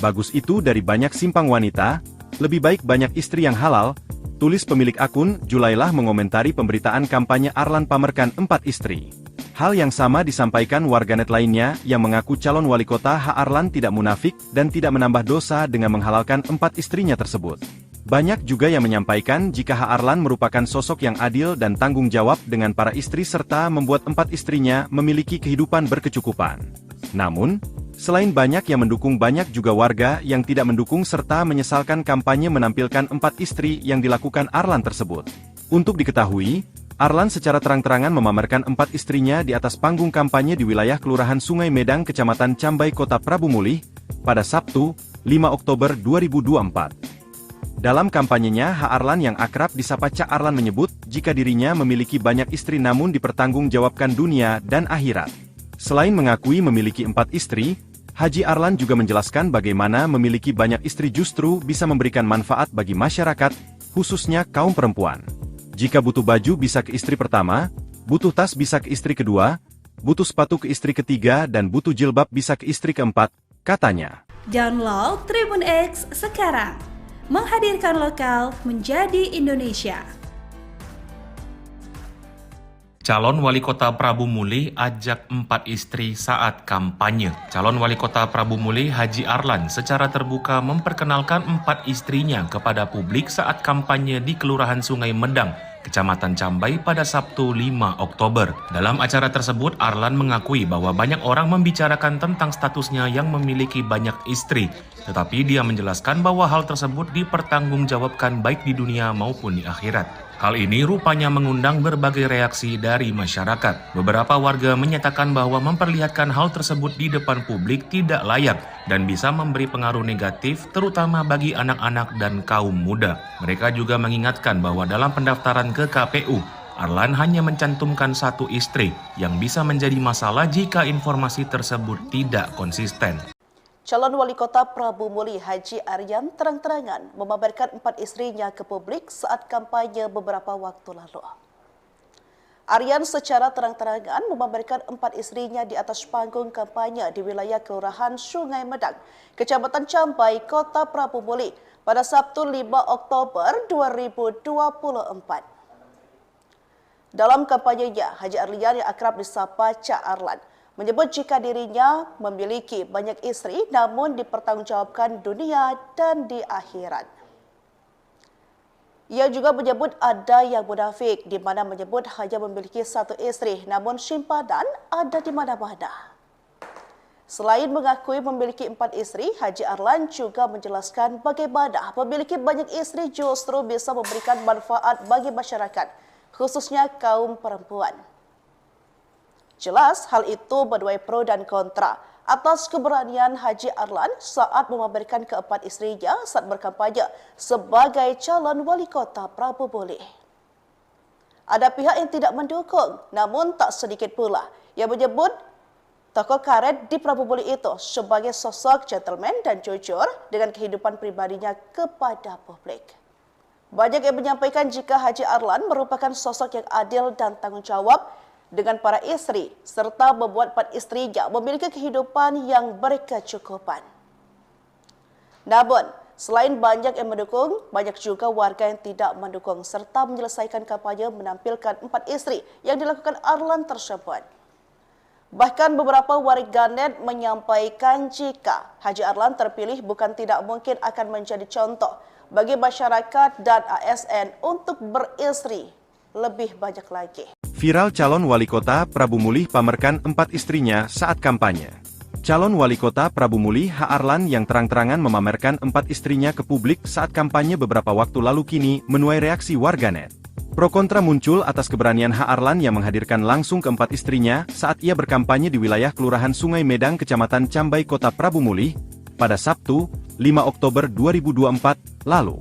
Bagus itu dari banyak simpang wanita, lebih baik banyak istri yang halal, Tulis pemilik akun, Julailah mengomentari pemberitaan kampanye Arlan pamerkan 4 istri. Hal yang sama disampaikan warganet lainnya yang mengaku calon wali kota H. Arlan tidak munafik dan tidak menambah dosa dengan menghalalkan 4 istrinya tersebut. Banyak juga yang menyampaikan jika H. Arlan merupakan sosok yang adil dan tanggung jawab dengan para istri serta membuat 4 istrinya memiliki kehidupan berkecukupan. Namun, selain banyak yang mendukung, banyak juga warga yang tidak mendukung serta menyesalkan kampanye menampilkan 4 istri yang dilakukan Arlan tersebut. Untuk diketahui, Arlan secara terang-terangan memamerkan 4 istrinya di atas panggung kampanye di wilayah Kelurahan Sungai Medang, Kecamatan Cambai, Kota Prabu Mulih, pada Sabtu, 5 Oktober 2024. Dalam kampanyenya, H. Arlan yang akrab disapa Cak Arlan menyebut jika dirinya memiliki banyak istri namun dipertanggungjawabkan dunia dan akhirat. Selain mengakui memiliki 4 istri, Haji Arlan juga menjelaskan bagaimana memiliki banyak istri justru bisa memberikan manfaat bagi masyarakat, khususnya kaum perempuan. Jika butuh baju bisa ke istri pertama, butuh tas bisa ke istri kedua, butuh sepatu ke istri ketiga, dan butuh jilbab bisa ke istri keempat, katanya. Download Tribun X sekarang, menghadirkan lokal menjadi Indonesia. Calon Wali Kota Prabu Mulih ajak 4 istri saat kampanye. Calon Wali Kota Prabu Mulih Haji Arlan secara terbuka memperkenalkan 4 istrinya kepada publik saat kampanye di Kelurahan Sungai Medang, Kecamatan Cambai pada Sabtu 5 Oktober. Dalam acara tersebut, Arlan mengakui bahwa banyak orang membicarakan tentang statusnya yang memiliki banyak istri, tetapi dia menjelaskan bahwa hal tersebut dipertanggungjawabkan baik di dunia maupun di akhirat. Hal ini rupanya mengundang berbagai reaksi dari masyarakat. Beberapa warga menyatakan bahwa memperlihatkan hal tersebut di depan publik tidak layak dan bisa memberi pengaruh negatif terutama bagi anak-anak dan kaum muda. Mereka juga mengingatkan bahwa dalam pendaftaran ke KPU, Arlan hanya mencantumkan 1 istri yang bisa menjadi masalah jika informasi tersebut tidak konsisten. Calon Wali Kota Prabu Mulih Haji Aryan terang-terangan memamerkan 4 istrinya ke publik saat kampanye beberapa waktu lalu. Aryan secara terang-terangan memamerkan 4 istrinya di atas panggung kampanye di wilayah Kelurahan Sungai Medang, Kecamatan Cambai, Kota Prabu Mulih pada Sabtu 5 Oktober 2024. Dalam kampanyenya, Haji Aryan yang akrab disapa Cak Arlan menyebut jika dirinya memiliki banyak istri namun dipertanggungjawabkan dunia dan di akhirat. Ia juga menyebut ada yang munafik di mana menyebut hanya memiliki 1 istri namun simpanan ada di mana-mana. Selain mengakui memiliki 4 istri, Haji Arlan juga menjelaskan bagaimana memiliki banyak istri justru bisa memberikan manfaat bagi masyarakat, khususnya kaum perempuan. Jelas hal itu menuai pro dan kontra atas keberanian Haji Arlan saat memamerkan ke-4 istrinya saat berkampanye sebagai calon wali kota Prabu Mulih. Ada pihak yang tidak mendukung, namun tak sedikit pula yang menyebut tokoh karet di Prabu Mulih itu sebagai sosok gentleman dan jujur dengan kehidupan pribadinya kepada publik. Banyak yang menyampaikan jika Haji Arlan merupakan sosok yang adil dan tanggung jawab dengan para istri, serta membuat 4 istrinya memiliki kehidupan yang berkecukupan. Namun, selain banyak yang mendukung, banyak juga warga yang tidak mendukung, serta menyelesaikan kampanye menampilkan 4 istri yang dilakukan Arlan tersebut. Bahkan beberapa warganet menyampaikan jika Haji Arlan terpilih bukan tidak mungkin akan menjadi contoh bagi masyarakat dan ASN untuk beristri lebih banyak lagi. Viral calon wali kota Prabu Mulih pamerkan 4 istrinya saat kampanye. Calon wali kota Prabu Mulih H. Arlan yang terang-terangan memamerkan 4 istrinya ke publik saat kampanye beberapa waktu lalu kini menuai reaksi warganet. Pro kontra muncul atas keberanian H. Arlan yang menghadirkan langsung ke-4 istrinya saat ia berkampanye di wilayah Kelurahan Sungai Medang, Kecamatan Cambai, Kota Prabu Mulih pada Sabtu, 5 Oktober 2024 lalu.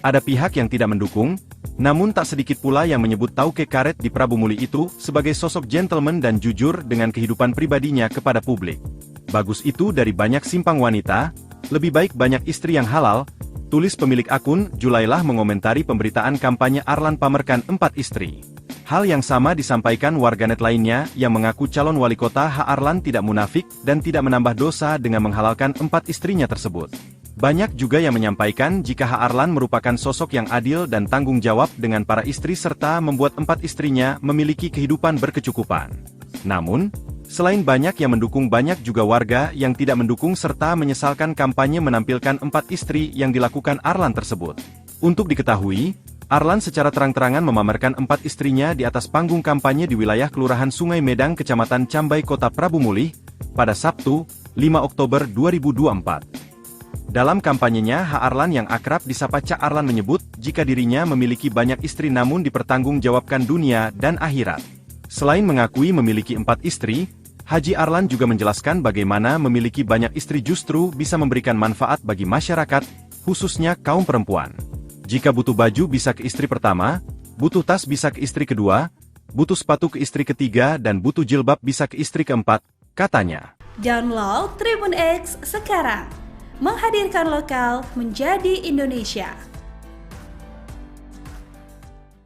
Ada pihak yang tidak mendukung, namun tak sedikit pula yang menyebut tauke karet di Prabu Mulih itu sebagai sosok gentleman dan jujur dengan kehidupan pribadinya kepada publik. Bagus itu dari banyak simpang wanita, lebih baik banyak istri yang halal, tulis pemilik akun, Julailah mengomentari pemberitaan kampanye Arlan pamerkan 4 istri. Hal yang sama disampaikan warganet lainnya yang mengaku calon wali kota H. Arlan tidak munafik dan tidak menambah dosa dengan menghalalkan 4 istrinya tersebut. Banyak juga yang menyampaikan jika H. Arlan merupakan sosok yang adil dan tanggung jawab dengan para istri serta membuat 4 istrinya memiliki kehidupan berkecukupan. Namun, selain banyak yang mendukung, banyak juga warga yang tidak mendukung serta menyesalkan kampanye menampilkan 4 istri yang dilakukan Arlan tersebut. Untuk diketahui, Arlan secara terang-terangan memamerkan 4 istrinya di atas panggung kampanye di wilayah Kelurahan Sungai Medang, Kecamatan Cambai, Kota Prabu Mulih, pada Sabtu, 5 Oktober 2024. Dalam kampanyenya, H. Arlan yang akrab disapa Cak Arlan menyebut jika dirinya memiliki banyak istri namun dipertanggungjawabkan dunia dan akhirat. Selain mengakui memiliki 4 istri, Haji Arlan juga menjelaskan bagaimana memiliki banyak istri justru bisa memberikan manfaat bagi masyarakat, khususnya kaum perempuan. Jika butuh baju bisa ke istri pertama, butuh tas bisa ke istri kedua, butuh sepatu ke istri ketiga, dan butuh jilbab bisa ke istri keempat, katanya. Download Tribun X sekarang. Menghadirkan lokal menjadi Indonesia.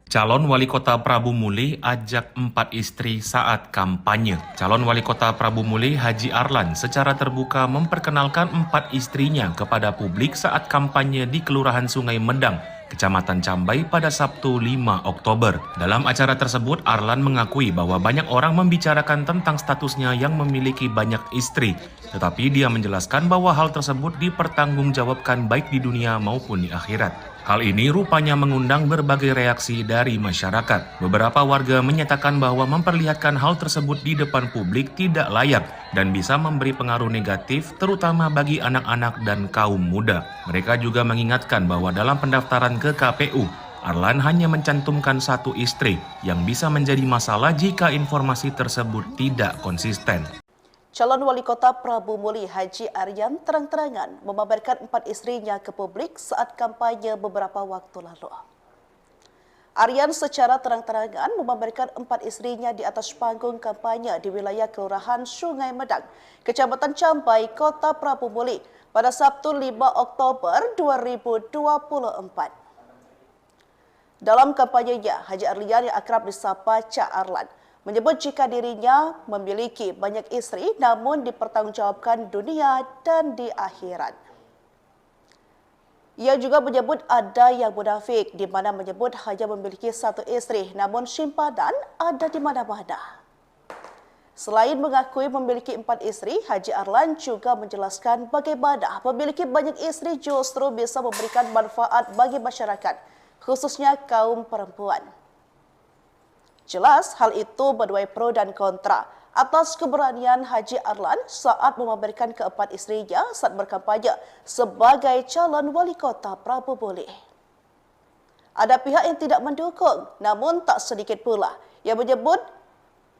Calon Wali Kota Prabu Mulih ajak 4 istri saat kampanye. Calon Wali Kota Prabu Mulih Haji Arlan secara terbuka memperkenalkan 4 istrinya kepada publik saat kampanye di Kelurahan Sungai Medang, Kecamatan Cambai pada Sabtu 5 Oktober. Dalam acara tersebut, Arlan mengakui bahwa banyak orang membicarakan tentang statusnya yang memiliki banyak istri, tetapi dia menjelaskan bahwa hal tersebut dipertanggungjawabkan baik di dunia maupun di akhirat. Hal ini rupanya mengundang berbagai reaksi dari masyarakat. Beberapa warga menyatakan bahwa memperlihatkan hal tersebut di depan publik tidak layak dan bisa memberi pengaruh negatif terutama bagi anak-anak dan kaum muda. Mereka juga mengingatkan bahwa dalam pendaftaran ke KPU, Arlan hanya mencantumkan 1 istri yang bisa menjadi masalah jika informasi tersebut tidak konsisten. Calon Wali Kota Prabu Mulih Haji Aryan terang-terangan memamerkan 4 istrinya ke publik saat kampanye beberapa waktu lalu. Aryan secara terang-terangan memamerkan 4 istrinya di atas panggung kampanye di wilayah Kelurahan Sungai Medang, Kecamatan Cambai, Kota Prabu Mulih pada Sabtu 5 Oktober 2024. Dalam kampanyenya, Haji Aryan yang akrab disapa Cak Arlan menyebut jika dirinya memiliki banyak istri namun dipertanggungjawabkan dunia dan di akhirat. Ia juga menyebut ada yang munafik di mana menyebut hanya memiliki 1 istri namun simpanan ada di mana-mana. Selain mengakui memiliki 4 istri, Haji Arlan juga menjelaskan bagaimana memiliki banyak istri justru bisa memberikan manfaat bagi masyarakat, khususnya kaum perempuan. Jelas hal itu menuai pro dan kontra atas keberanian Haji Arlan saat memamerkan ke-4 istrinya saat berkampanye sebagai calon wali kota Prabu Mulih. Ada pihak yang tidak mendukung, namun tak sedikit pula yang menyebut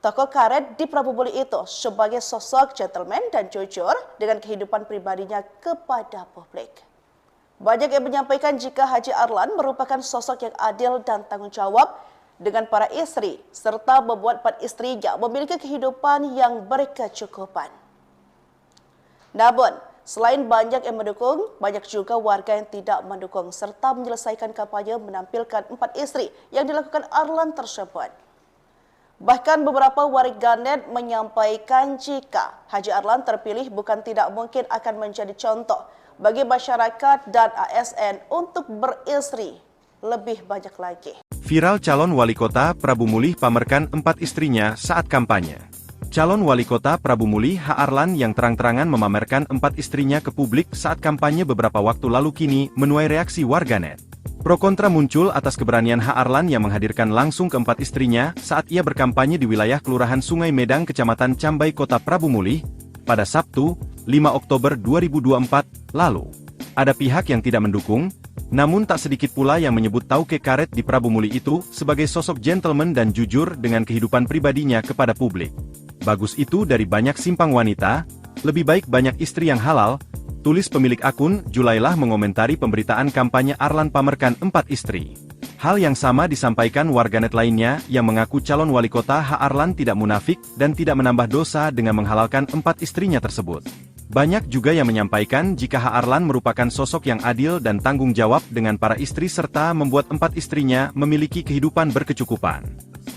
tokoh karet di Prabu Mulih itu sebagai sosok gentleman dan jujur dengan kehidupan pribadinya kepada publik. Banyak yang menyampaikan jika Haji Arlan merupakan sosok yang adil dan tanggung jawab dengan para istri, serta membuat 4 istrinya memiliki kehidupan yang berkecukupan. Namun, selain banyak yang mendukung, banyak juga warga yang tidak mendukung, serta menyelesaikan kampanye menampilkan 4 istri yang dilakukan Arlan tersebut. Bahkan beberapa warganet menyampaikan jika Haji Arlan terpilih bukan tidak mungkin akan menjadi contoh bagi masyarakat dan ASN untuk beristri lebih banyak lagi. Viral calon wali kota Prabu Mulih pamerkan 4 istrinya saat kampanye. Calon wali kota Prabu Mulih H. Arlan yang terang-terangan memamerkan 4 istrinya ke publik saat kampanye beberapa waktu lalu kini menuai reaksi warganet. Pro kontra muncul atas keberanian H. Arlan yang menghadirkan langsung ke-4 istrinya saat ia berkampanye di wilayah Kelurahan Sungai Medang, Kecamatan Cambai, Kota Prabu Mulih pada Sabtu, 5 Oktober 2024 lalu. Ada pihak yang tidak mendukung, namun tak sedikit pula yang menyebut tauke karet di Prabu Mulih itu sebagai sosok gentleman dan jujur dengan kehidupan pribadinya kepada publik. Bagus itu dari banyak simpang wanita, lebih baik banyak istri yang halal, tulis pemilik akun Julailah mengomentari pemberitaan kampanye Arlan pamerkan 4 istri. Hal yang sama disampaikan warganet lainnya yang mengaku calon wali kota H. Arlan tidak munafik dan tidak menambah dosa dengan menghalalkan 4 istrinya tersebut. Banyak juga yang menyampaikan jika H. Arlan merupakan sosok yang adil dan tanggung jawab dengan para istri serta membuat 4 istrinya memiliki kehidupan berkecukupan.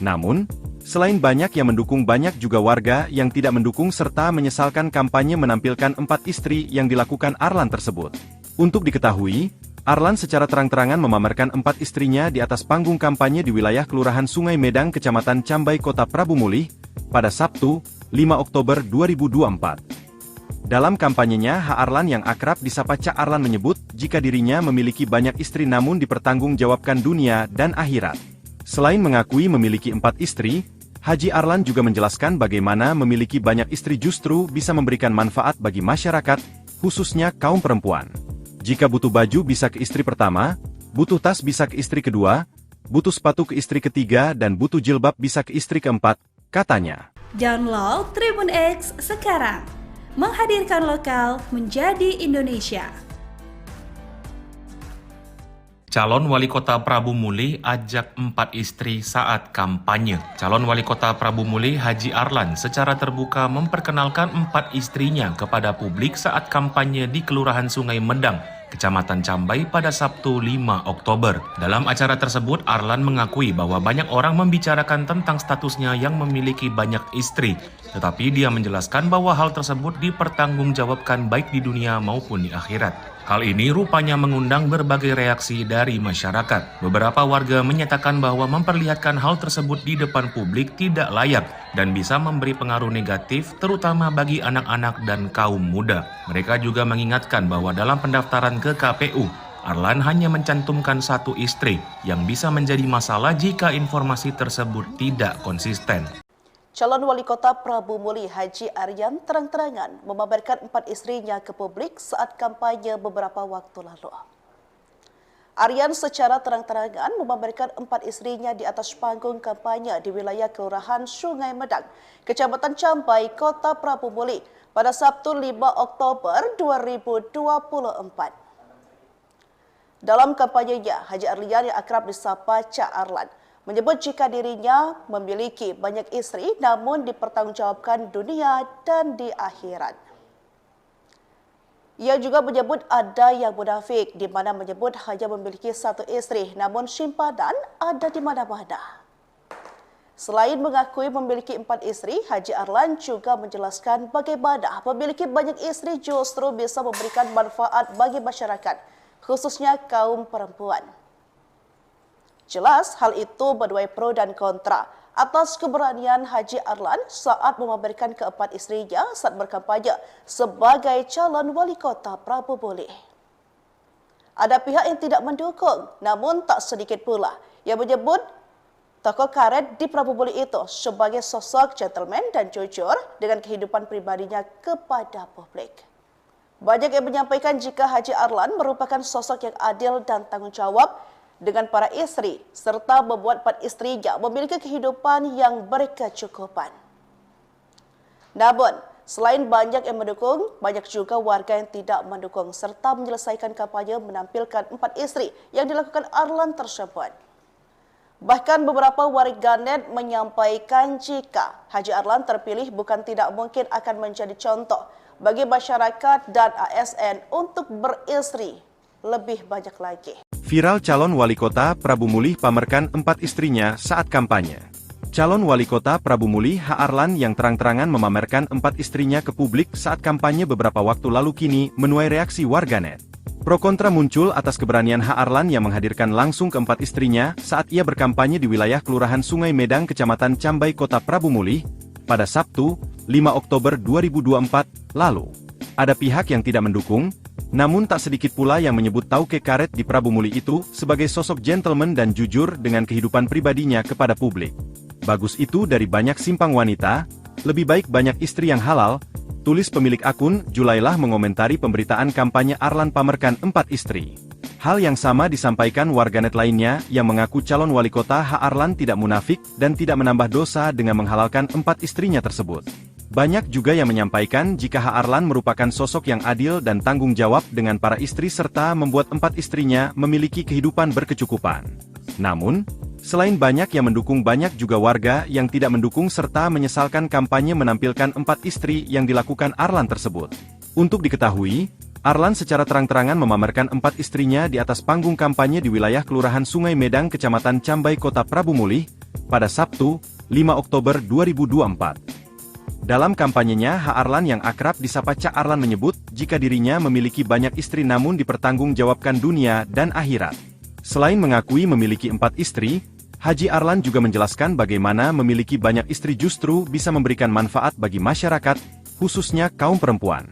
Namun, selain banyak yang mendukung, banyak juga warga yang tidak mendukung serta menyesalkan kampanye menampilkan 4 istri yang dilakukan Arlan tersebut. Untuk diketahui, Arlan secara terang-terangan memamerkan 4 istrinya di atas panggung kampanye di wilayah Kelurahan Sungai Medang, Kecamatan Cambai, Kota Prabu Mulih, pada Sabtu, 5 Oktober 2024. Dalam kampanyenya, H. Arlan yang akrab disapa Cak Arlan menyebut jika dirinya memiliki banyak istri namun dipertanggungjawabkan dunia dan akhirat. Selain mengakui memiliki 4 istri, Haji Arlan juga menjelaskan bagaimana memiliki banyak istri justru bisa memberikan manfaat bagi masyarakat, khususnya kaum perempuan. Jika butuh baju bisa ke istri pertama, butuh tas bisa ke istri kedua, butuh sepatu ke istri ketiga, dan butuh jilbab bisa ke istri keempat, katanya. Download Tribun X sekarang, menghadirkan lokal menjadi Indonesia. Calon Wali Kota Prabu Mulih ajak 4 istri saat kampanye. Calon Wali Kota Prabu Mulih Haji Arlan secara terbuka memperkenalkan 4 istrinya kepada publik saat kampanye di Kelurahan Sungai Medang, Kecamatan Cambai pada Sabtu 5 Oktober. Dalam acara tersebut, Arlan mengakui bahwa banyak orang membicarakan tentang statusnya yang memiliki banyak istri, tetapi dia menjelaskan bahwa hal tersebut dipertanggungjawabkan baik di dunia maupun di akhirat. Hal ini rupanya mengundang berbagai reaksi dari masyarakat. Beberapa warga menyatakan bahwa memperlihatkan hal tersebut di depan publik tidak layak dan bisa memberi pengaruh negatif terutama bagi anak-anak dan kaum muda. Mereka juga mengingatkan bahwa dalam pendaftaran ke KPU, Arlan hanya mencantumkan 1 istri yang bisa menjadi masalah jika informasi tersebut tidak konsisten. Calon Wali Kota Prabu Mulih Haji Aryan terang-terangan memamerkan 4 istrinya ke publik saat kampanye beberapa waktu lalu. Aryan secara terang-terangan memamerkan 4 istrinya di atas panggung kampanye di wilayah Kelurahan Sungai Medang, Kecamatan Cambai, Kota Prabu Mulih pada Sabtu 5 Oktober 2024. Dalam kampanyenya, Haji Aryan yang akrab disapa Cak Arlan menyebut jika dirinya memiliki banyak istri namun dipertanggungjawabkan dunia dan di akhirat. Ia juga menyebut ada yang munafik di mana menyebut hanya memiliki 1 istri namun simpanan ada di mana-mana. Selain mengakui memiliki 4 istri, Haji Arlan juga menjelaskan bagaimana memiliki banyak istri justru bisa memberikan manfaat bagi masyarakat, khususnya kaum perempuan. Jelas hal itu menuai pro dan kontra atas keberanian Haji Arlan saat memamerkan ke-4 istrinya saat berkampanye sebagai calon wali kota Prabu Mulih. Ada pihak yang tidak mendukung, namun tak sedikit pula yang menyebut tokoh karet di Prabu Mulih itu sebagai sosok gentleman dan jujur dengan kehidupan pribadinya kepada publik. Banyak yang menyampaikan jika Haji Arlan merupakan sosok yang adil dan tanggung jawab dengan para istri, serta membuat 4 istrinya memiliki kehidupan yang berkecukupan. Namun, selain banyak yang mendukung, banyak juga warga yang tidak mendukung, serta menyelesaikan kampanye menampilkan 4 istri yang dilakukan Arlan tersebut. Bahkan beberapa warganet menyampaikan jika Haji Arlan terpilih bukan tidak mungkin akan menjadi contoh bagi masyarakat dan ASN untuk beristri lebih banyak lagi. Viral calon wali kota Prabu Mulih pamerkan 4 istrinya saat kampanye. Calon wali kota Prabu Mulih H. Arlan yang terang-terangan memamerkan 4 istrinya ke publik saat kampanye beberapa waktu lalu kini menuai reaksi warganet. Pro kontra muncul atas keberanian H. Arlan yang menghadirkan langsung ke-4 istrinya saat ia berkampanye di wilayah Kelurahan Sungai Medang, Kecamatan Cambai, Kota Prabu Mulih pada Sabtu, 5 Oktober 2024 lalu. Ada pihak yang tidak mendukung, namun tak sedikit pula yang menyebut tauke karet di Prabu Mulih itu sebagai sosok gentleman dan jujur dengan kehidupan pribadinya kepada publik. Bagus itu dari banyak simpang wanita, lebih baik banyak istri yang halal, tulis pemilik akun Julailah mengomentari pemberitaan kampanye Arlan pamerkan 4 istri. Hal yang sama disampaikan warganet lainnya yang mengaku calon wali kota H. Arlan tidak munafik dan tidak menambah dosa dengan menghalalkan 4 istrinya tersebut. Banyak juga yang menyampaikan jika H. Arlan merupakan sosok yang adil dan tanggung jawab dengan para istri serta membuat 4 istrinya memiliki kehidupan berkecukupan. Namun, selain banyak yang mendukung, banyak juga warga yang tidak mendukung serta menyesalkan kampanye menampilkan 4 istri yang dilakukan Arlan tersebut. Untuk diketahui, Arlan secara terang-terangan memamerkan 4 istrinya di atas panggung kampanye di wilayah Kelurahan Sungai Medang, Kecamatan Cambai, Kota Prabu Mulih pada Sabtu, 5 Oktober 2024. Dalam kampanyenya, H. Arlan yang akrab disapa Cak Arlan menyebut jika dirinya memiliki banyak istri namun dipertanggungjawabkan dunia dan akhirat. Selain mengakui memiliki 4 istri, Haji Arlan juga menjelaskan bagaimana memiliki banyak istri justru bisa memberikan manfaat bagi masyarakat, khususnya kaum perempuan.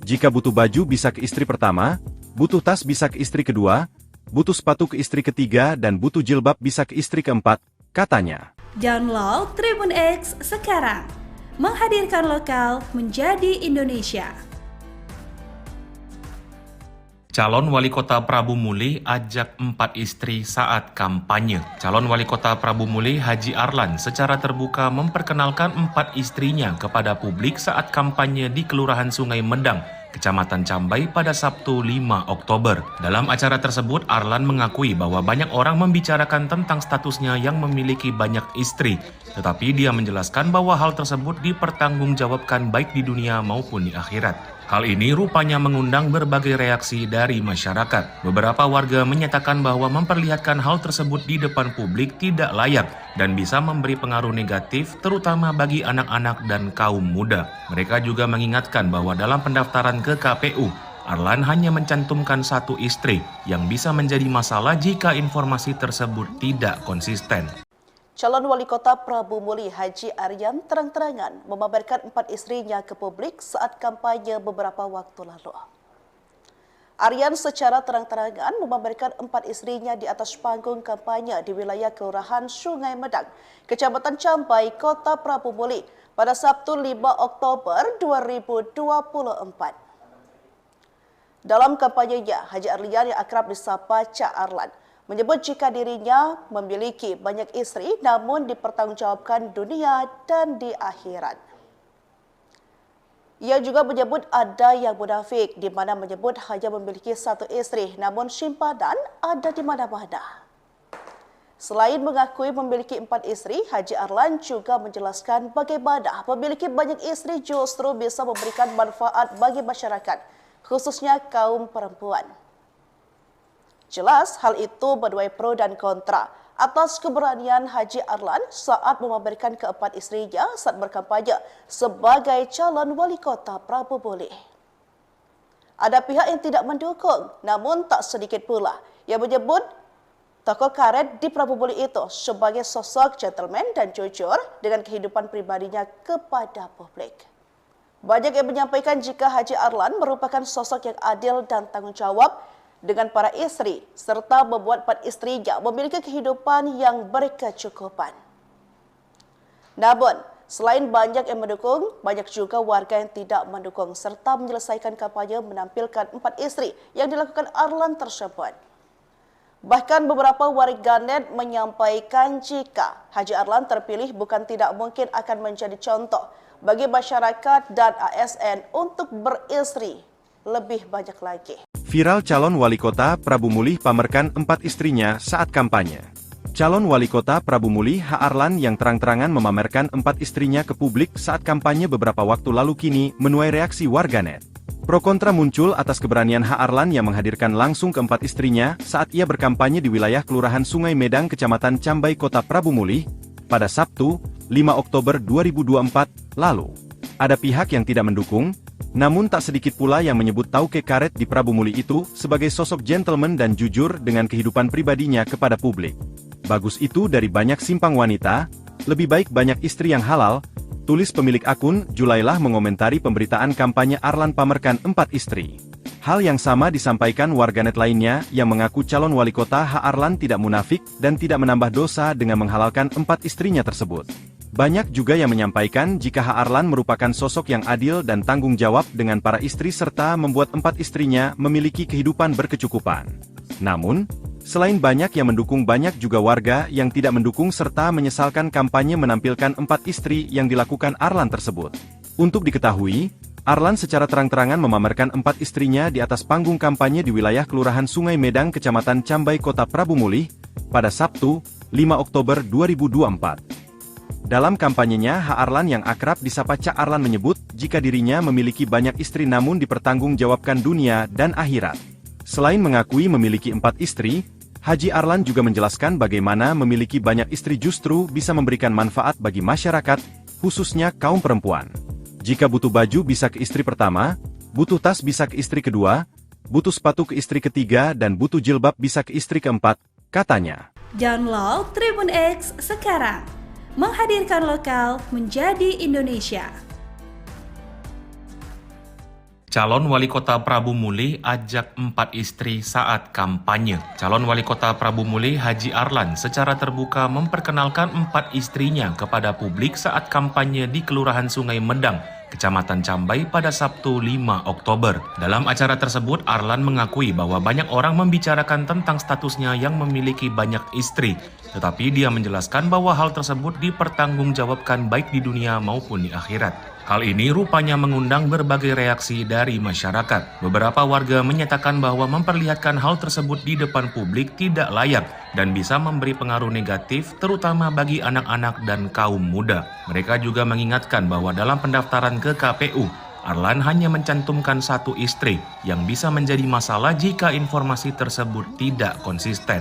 Jika butuh baju bisa ke istri pertama, butuh tas bisa ke istri kedua, butuh sepatu ke istri ketiga, dan butuh jilbab bisa ke istri keempat, katanya. Download Tribun X sekarang. Menghadirkan lokal menjadi Indonesia. Calon Wali Kota Prabu Mulih ajak 4 istri saat kampanye. Calon Wali Kota Prabu Mulih Haji Arlan secara terbuka memperkenalkan 4 istrinya kepada publik saat kampanye di Kelurahan Sungai Medang, Kecamatan Cambai pada Sabtu 5 Oktober. Dalam acara tersebut, Arlan mengakui bahwa banyak orang membicarakan tentang statusnya yang memiliki banyak istri, tetapi dia menjelaskan bahwa hal tersebut dipertanggungjawabkan baik di dunia maupun di akhirat. Hal ini rupanya mengundang berbagai reaksi dari masyarakat. Beberapa warga menyatakan bahwa memperlihatkan hal tersebut di depan publik tidak layak dan bisa memberi pengaruh negatif terutama bagi anak-anak dan kaum muda. Mereka juga mengingatkan bahwa dalam pendaftaran ke KPU, Arlan hanya mencantumkan 1 istri yang bisa menjadi masalah jika informasi tersebut tidak konsisten. Calon Wali Kota Prabu Mulih Haji Aryan terang-terangan memamerkan 4 istrinya ke publik saat kampanye beberapa waktu lalu. Aryan secara terang-terangan memamerkan 4 istrinya di atas panggung kampanye di wilayah Kelurahan Sungai Medang, Kecamatan Cambai, Kota Prabu Mulih pada Sabtu 5 Oktober 2024. Dalam kampanyenya, Haji Aryan yang akrab disapa Cak Arlan menyebut jika dirinya memiliki banyak istri namun dipertanggungjawabkan dunia dan di akhirat. Ia juga menyebut ada yang munafik di mana menyebut hanya memiliki 1 istri namun simpanan ada di mana-mana. Selain mengakui memiliki 4 istri, Haji Arlan juga menjelaskan bagaimana memiliki banyak istri justru bisa memberikan manfaat bagi masyarakat, khususnya kaum perempuan. Jelas hal itu menuai pro dan kontra atas keberanian Haji Arlan saat memamerkan ke-4 istrinya saat berkampanye sebagai calon wali kota Prabu Mulih. Ada pihak yang tidak mendukung, namun tak sedikit pula yang menyebut tokoh karet di Prabu Mulih itu sebagai sosok gentleman dan jujur dengan kehidupan pribadinya kepada publik. Banyak yang menyampaikan jika Haji Arlan merupakan sosok yang adil dan tanggung jawab dengan para istri, serta membuat 4 istrinya memiliki kehidupan yang berkecukupan. Namun, selain banyak yang mendukung, banyak juga warga yang tidak mendukung, serta menyelesaikan kampanye menampilkan 4 istri yang dilakukan Arlan tersebut. Bahkan beberapa warganet menyampaikan jika Haji Arlan terpilih bukan tidak mungkin akan menjadi contoh bagi masyarakat dan ASN untuk beristri lebih banyak lagi. Viral calon wali kota Prabu Mulih pamerkan 4 istrinya saat kampanye. Calon wali kota Prabu Mulih H. Arlan yang terang-terangan memamerkan 4 istrinya ke publik saat kampanye beberapa waktu lalu kini menuai reaksi warganet. Pro kontra muncul atas keberanian H. Arlan yang menghadirkan langsung ke-4 istrinya saat ia berkampanye di wilayah Kelurahan Sungai Medang, Kecamatan Cambai, Kota Prabu Mulih pada Sabtu, 5 Oktober 2024 lalu. Ada pihak yang tidak mendukung, namun tak sedikit pula yang menyebut tauke karet di Prabu Mulih itu sebagai sosok gentleman dan jujur dengan kehidupan pribadinya kepada publik. Bagus itu dari banyak simpang wanita, lebih baik banyak istri yang halal, tulis pemilik akun Julailah mengomentari pemberitaan kampanye Arlan pamerkan 4 istri. Hal yang sama disampaikan warganet lainnya yang mengaku calon wali kota H. Arlan tidak munafik dan tidak menambah dosa dengan menghalalkan 4 istrinya tersebut. Banyak juga yang menyampaikan jika H. Arlan merupakan sosok yang adil dan tanggung jawab dengan para istri serta membuat 4 istrinya memiliki kehidupan berkecukupan. Namun, selain banyak yang mendukung, banyak juga warga yang tidak mendukung serta menyesalkan kampanye menampilkan 4 istri yang dilakukan Arlan tersebut. Untuk diketahui, Arlan secara terang-terangan memamerkan 4 istrinya di atas panggung kampanye di wilayah Kelurahan Sungai Medang, Kecamatan Cambai, Kota Prabu Mulih pada Sabtu, 5 Oktober 2024. Dalam kampanyenya, H. Arlan yang akrab disapa Cak Arlan menyebut jika dirinya memiliki banyak istri namun dipertanggungjawabkan dunia dan akhirat. Selain mengakui memiliki 4 istri, Haji Arlan juga menjelaskan bagaimana memiliki banyak istri justru bisa memberikan manfaat bagi masyarakat, khususnya kaum perempuan. Jika butuh baju bisa ke istri pertama, butuh tas bisa ke istri kedua, butuh sepatu ke istri ketiga, dan butuh jilbab bisa ke istri keempat, katanya. Download Tribun X sekarang. Menghadirkan lokal menjadi Indonesia. Calon Wali Kota Prabu Muli ajak 4 istri saat kampanye. Calon Wali Kota Prabu Muli Haji Arlan secara terbuka memperkenalkan 4 istrinya kepada publik saat kampanye di Kelurahan Sungai Medang, Kecamatan Cambai pada Sabtu 5 Oktober. Dalam acara tersebut, Arlan mengakui bahwa banyak orang membicarakan tentang statusnya yang memiliki banyak istri. Tetapi dia menjelaskan bahwa hal tersebut dipertanggungjawabkan baik di dunia maupun di akhirat. Hal ini rupanya mengundang berbagai reaksi dari masyarakat. Beberapa warga menyatakan bahwa memperlihatkan hal tersebut di depan publik tidak layak dan bisa memberi pengaruh negatif terutama bagi anak-anak dan kaum muda. Mereka juga mengingatkan bahwa dalam pendaftaran ke KPU, Arlan hanya mencantumkan 1 istri yang bisa menjadi masalah jika informasi tersebut tidak konsisten.